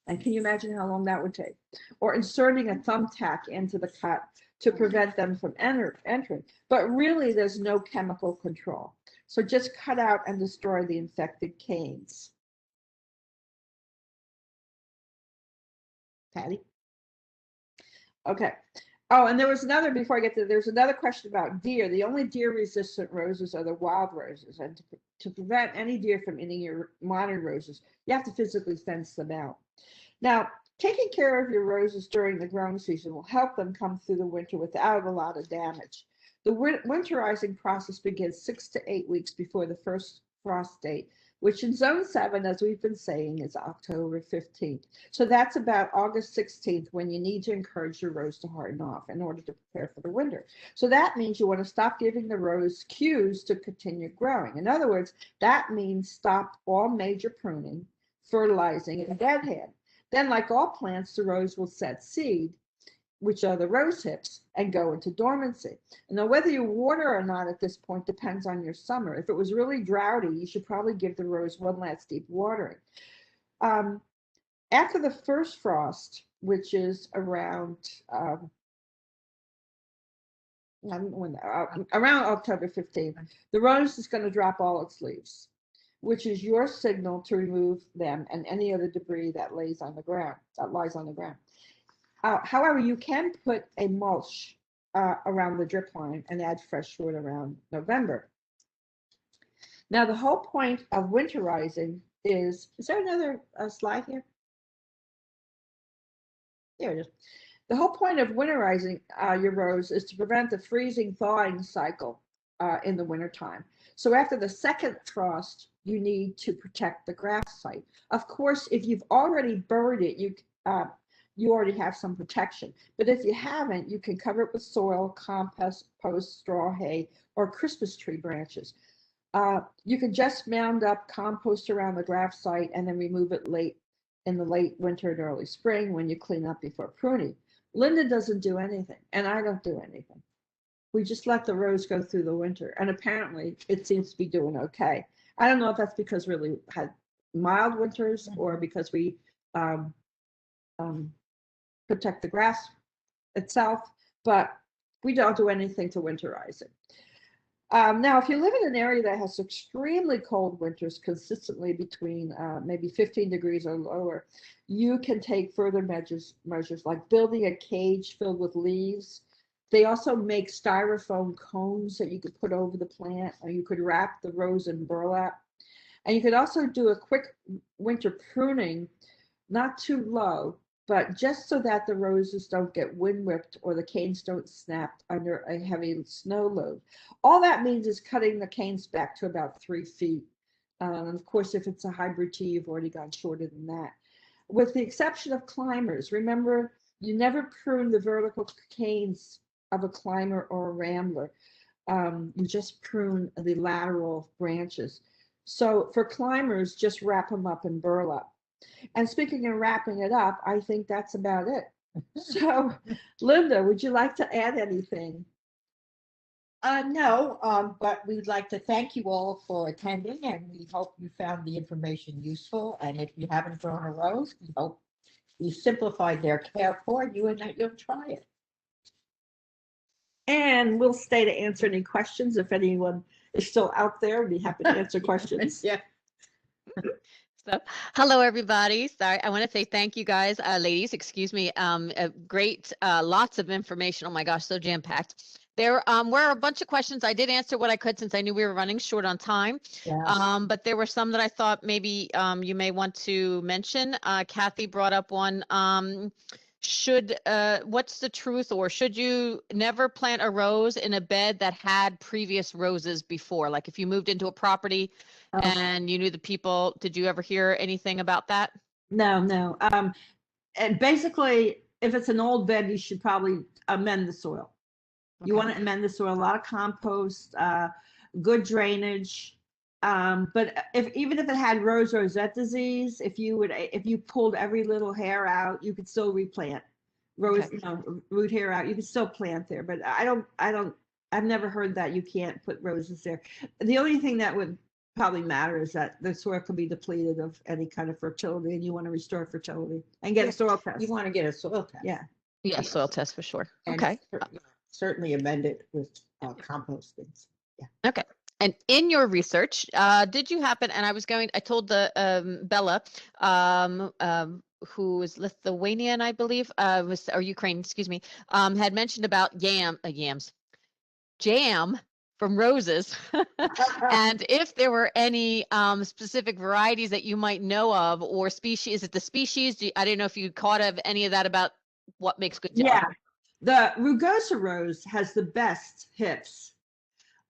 S2: And can you imagine how long that would take? Or inserting a thumbtack into the cut to prevent them from entering. But really, there's no chemical control. So just cut out and destroy the infected canes. Patty? Okay. Oh, and there was another, before I get to, there's another question about deer. The only deer-resistant roses are the wild roses. And to prevent any deer from eating your modern roses, you have to physically fence them out. Now, Taking care of your roses during the growing season will help them come through the winter without a lot of damage. The winterizing process begins 6 to 8 weeks before the first frost date, which in zone 7, as we've been saying, is October 15th. So that's about August 16th when you need to encourage your rose to harden off in order to prepare for the winter. So that means you want to stop giving the rose cues to continue growing. In other words, that means stop all major pruning, fertilizing, and deadhead. Then, like all plants, the rose will set seed, which are the rose hips, and go into dormancy. Now, whether you water or not at this point depends on your summer. If it was really droughty, you should probably give the rose one last deep watering. After the first frost, which is around October 15th, the rose is going to drop all its leaves, which is your signal to remove them and any other debris that lies on the ground. However, you can put a mulch around the drip line and add fresh wood around November. Now, the whole point of winterizing is there another slide here? There it is. The whole point of winterizing your rose is to prevent the freezing thawing cycle in the wintertime. So after the second frost, you need to protect the graft site. Of course, if you've already buried it, you already have some protection. But if you haven't, you can cover it with soil, compost, straw, hay, or Christmas tree branches. You can just mound up compost around the graft site and then remove it in the late winter and early spring when you clean up before pruning. Linda doesn't do anything, and I don't do anything. We just let the rose go through the winter, and apparently it seems to be doing okay. I don't know if that's because we really had mild winters or because we protect the grass itself, but we don't do anything to winterize it. Now, if you live in an area that has extremely cold winters consistently between maybe 15 degrees or lower, you can take further measures like building a cage filled with leaves. They also make styrofoam cones that you could put over the plant, or you could wrap the rose in burlap. And you could also do a quick winter pruning, not too low, but just so that the roses don't get wind whipped or the canes don't snap under a heavy snow load. All that means is cutting the canes back to about 3 feet. And of course, if it's a hybrid tea, you've already gone shorter than that. With the exception of climbers, remember, you never prune the vertical canes of a climber or a rambler. You just prune the lateral branches. So for climbers, just wrap them up in burlap. And speaking of wrapping it up, I think that's about it. So, Linda, would you like to add anything?
S3: No, but we would like to thank you all for attending, and we hope you found the information useful. And if you haven't grown a rose, we hope we simplified their care for you and that you'll try it.
S2: And we'll stay to answer any questions. If anyone is still out there, we'd be happy to answer questions.
S3: Yeah.
S1: So, hello, everybody. Sorry, I want to say thank you guys, ladies, excuse me. Great, lots of information. Oh my gosh, so jam-packed. There were a bunch of questions. I did answer what I could since I knew we were running short on time.
S3: Yeah.
S1: But there were some that I thought maybe you may want to mention. Kathy brought up one. What's the truth, or should you never plant a rose in a bed that had previous roses before? Like if you moved into a property and you knew the people, did you ever hear anything about that?
S2: No. And basically, if it's an old bed, you should probably amend the soil. You want to amend the soil, a lot of compost, good drainage. But even if it had rosette disease, if you pulled every little hair out, you could still replant. Root hair out, you could still plant there. But I've never heard that you can't put roses there. The only thing that would probably matter is that the soil could be depleted of any kind of fertility, and you want to restore fertility and get a soil test.
S3: You want to get a soil test.
S2: Yeah.
S1: Yeah, soil test for sure.
S3: And
S1: okay.
S3: Certainly amend it with composting. Yeah.
S1: Okay. And in your research, did you happen, and I told the Bella, who is Lithuanian, I believe, or Ukraine, excuse me, had mentioned about jam from roses. And if there were any specific varieties that you might know of or species, is it the species? I didn't know if you caught of any of that about what makes good jelly.
S2: Yeah, the rugosa rose has the best hips.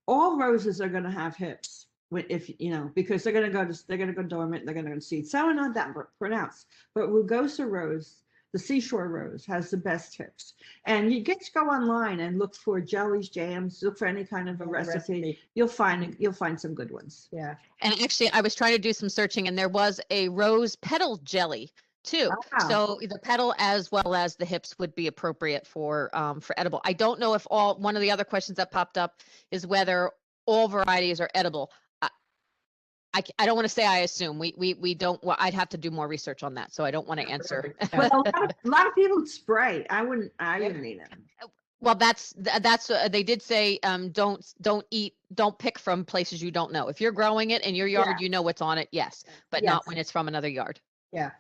S2: All roses are going to have hips, if you know, because they're going to go dormant. They're going to seed. Some are not that pronounced, but rugosa rose, the seashore rose, has the best hips. And you get to go online and look for jellies, jams, look for any kind of a recipe. You'll find some good ones.
S3: Yeah.
S1: And actually, I was trying to do some searching, and there was a rose petal jelly too.
S2: Wow.
S1: So the petal as well as the hips would be appropriate for edible. I don't know if one of the other questions that popped up is whether all varieties are edible. I don't want to say I assume. We don't. Well, I'd have to do more research on that, so I don't want to answer.
S2: Well, a lot of people spray. I wouldn't eat it.
S1: Well, that's they did say don't pick from places you don't know. If you're growing it in your yard, you know what's on it, yes, but not when it's from another yard.
S3: Yeah.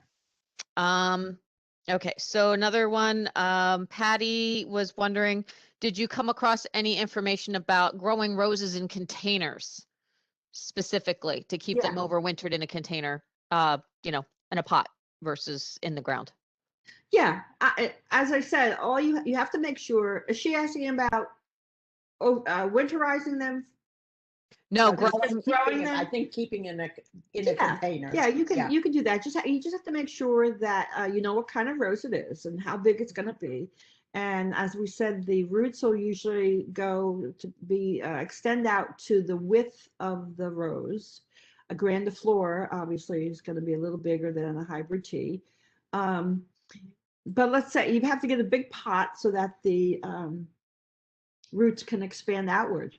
S1: Okay, so another one, Patty was wondering, did you come across any information about growing roses in containers specifically to keep them overwintered in a container, in a pot versus in the ground?
S2: Yeah, as I said, you have to make sure. Is she asking about winterizing them?
S1: No,
S2: growing them.
S3: I think keeping in a container.
S2: Yeah, you can do that. You just have to make sure that you know what kind of rose it is and how big it's going to be. And as we said, the roots will usually go to be extend out to the width of the rose. A grandiflora obviously is going to be a little bigger than a hybrid tea. But let's say you have to get a big pot so that the roots can expand outward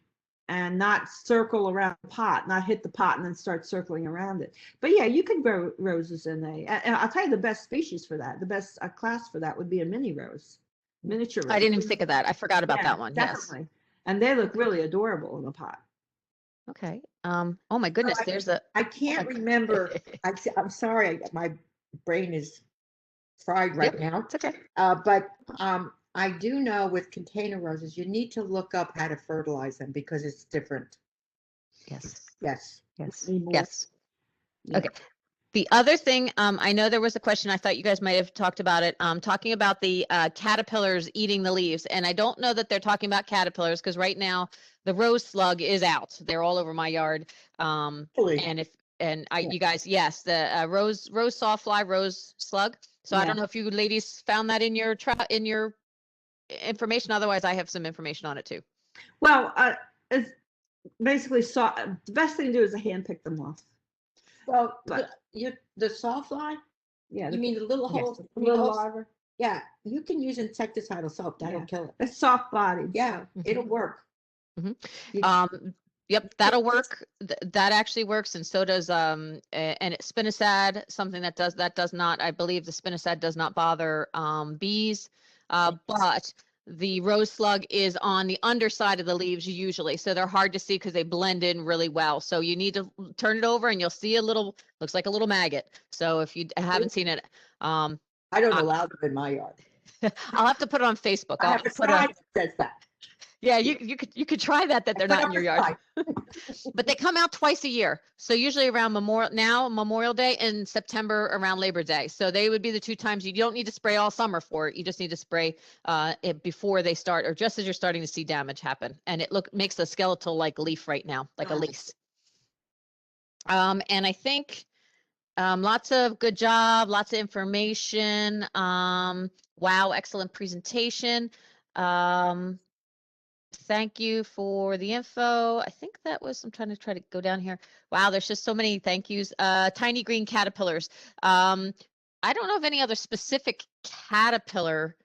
S2: and not circle around the pot, not hit the pot and then start circling around it. But yeah, you can grow roses in and I'll tell you the best species for that, the best class for that would be a mini rose, miniature rose.
S1: I didn't even think of that. I forgot about that one.
S2: Definitely.
S1: Yes.
S2: And they look really adorable in the pot.
S1: Okay. Oh my goodness,
S3: I can't remember. I'm sorry, my brain is fried right now.
S1: It's okay.
S3: But I do know with container roses, you need to look up how to fertilize them because it's different.
S1: Yes.
S3: Yes.
S1: Yes.
S2: Yeah.
S1: Okay. The other thing, I know there was a question, I thought you guys might have talked about it, talking about the caterpillars eating the leaves. And I don't know that they're talking about caterpillars because right now the rose slug is out. They're all over my yard. You guys, yes, the rose sawfly, rose slug. So I don't know if you ladies found that in your information. Otherwise, I have some information on it too.
S2: Well, it's basically the best thing to do is to hand pick them off.
S3: Well, the sawfly?
S2: Yeah.
S3: You mean the little holes?
S2: The little larva?
S3: Yeah, you can use insecticidal soap. That'll kill it.
S2: It's soft bodied.
S3: Yeah, it'll work.
S1: Yep, that'll work. That actually works, and so does and spinosad. Something that does not. I believe the spinosad does not bother bees, but the rose slug is on the underside of the leaves usually, so they're hard to see because they blend in really well. So you need to turn it over, and you'll see looks like a little maggot. So if you haven't seen it,
S3: I don't allow them in my yard.
S1: I'll have to put it on Facebook.
S3: I have a slide that says that.
S1: Yeah, you could try that they're not in your yard. But they come out twice a year. So usually around Memorial Day, and September around Labor Day. So they would be the two times. You don't need to spray all summer for it. You just need to spray it before they start, or just as you're starting to see damage happen. And it makes a skeletal like leaf right now, like a lace. And I think lots of good job, lots of information. Wow, excellent presentation. Thank you for the info. I think that was, I'm trying to go down here. Wow, there's just so many thank yous. Tiny green caterpillars. I don't know of any other specific caterpillar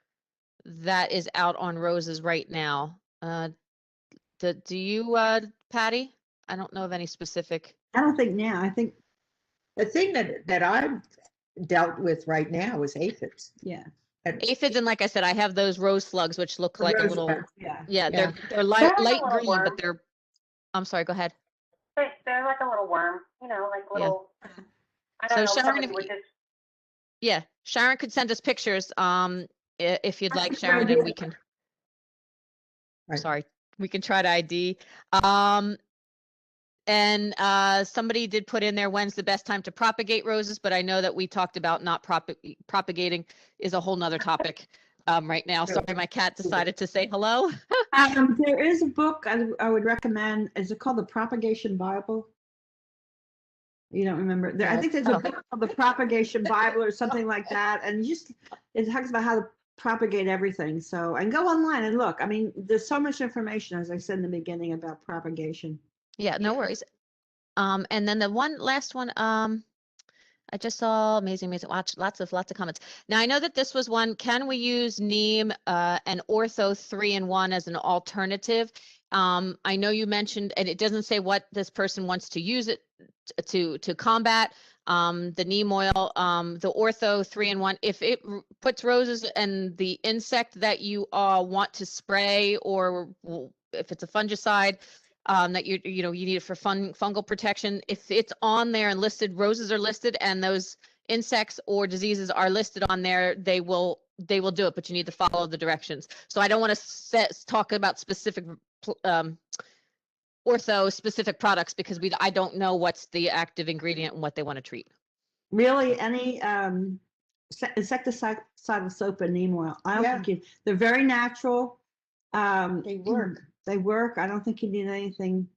S1: that is out on roses right now. Do you, Patty? I don't know of any specific.
S2: I don't think now. I think
S3: the thing that I've dealt with right now is aphids.
S2: Yeah.
S1: Aphids, and like I said, I have those rose slugs, which look like a little, they're light green,
S4: worm.
S1: but they're, I'm sorry, go ahead.
S4: They're like a little worm, like little, I don't know,
S1: Sharon,
S4: somebody would just.
S1: Sharon could send us pictures, if you'd like, Sharon, and we can, sorry, We can try to ID. And somebody did put in there, when's the best time to propagate roses? But I know that we talked about not propagating is a whole nother topic right now. Sorry, my cat decided to say hello.
S2: There is a book I would recommend. Is it called The Propagation Bible? You don't remember? I think there's a book called The Propagation Bible or something like that. And it talks about how to propagate everything. So, and go online and look. I mean, there's so much information, as I said in the beginning, about propagation.
S1: Yeah, no worries. And then the last one, I just saw amazing. Watch lots of comments. Now I know that this was one. Can we use neem and ortho 3-in-1 as an alternative? I know you mentioned, and it doesn't say what this person wants to use it to combat the neem oil, the ortho 3-in-1. If it puts roses and the insect that you want to spray, or if it's a fungicide, that you need it for fungal protection. If it's on there and listed, roses are listed, and those insects or diseases are listed on there, they will do it, but you need to follow the directions. So I don't want to talk about specific ortho specific products, because I don't know what's the active ingredient and what they want to treat.
S2: Really, any insecticidal soap and neem oil. I don't think they're very natural.
S3: They work.
S2: They work. I don't think you need anything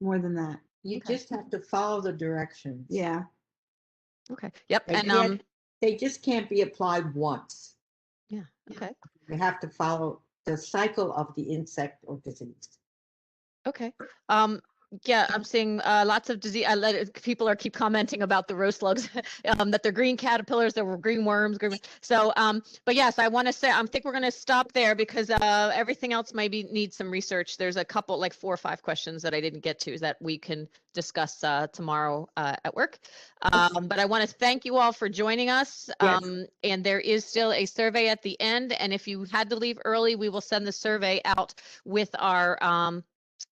S2: more than that.
S3: You just have to follow the directions.
S2: Yeah.
S1: Okay. Yep.
S3: And they just can't be applied once.
S1: Yeah. Okay.
S3: You have to follow the cycle of the insect or disease.
S1: Okay. Yeah, I'm seeing lots of disease. People keep commenting about the rose slugs, that they're green caterpillars, there were green worms. So, but yes, I want to say, I think we're going to stop there, because everything else maybe needs some research. There's a couple, like 4 or 5 questions that I didn't get to that we can discuss tomorrow at work. But I want to thank you all for joining us.
S2: Yes.
S1: And there is still a survey at the end. And if you had to leave early, we will send the survey out with our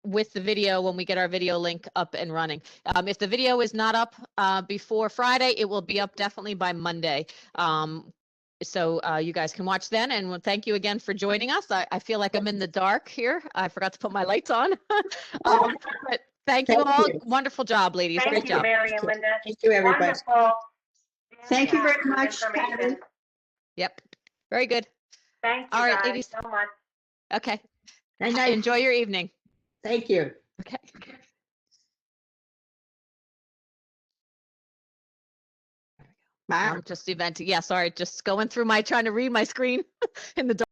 S1: with the video when we get our video link up and running. If the video is not up before Friday, it will be up definitely by Monday. So you guys can watch then, and thank you again for joining us. I feel like I'm in the dark here. I forgot to put my lights on. But thank you all. Wonderful job, ladies.
S4: Thank
S1: Great
S4: you,
S1: job.
S4: Mary and Linda.
S3: Thank you, everybody.
S4: Wonderful.
S2: Thank you very much,
S4: Information.
S2: Patty.
S1: Yep. Very good.
S4: Thank you
S1: All right,
S4: guys
S1: ladies.
S4: so much.
S1: Okay.
S3: Night, night.
S1: Enjoy your evening.
S3: Thank you.
S1: Okay.
S2: Bye.
S1: I'm just eventing. Yeah, sorry. Just going through trying to read my screen in the dark.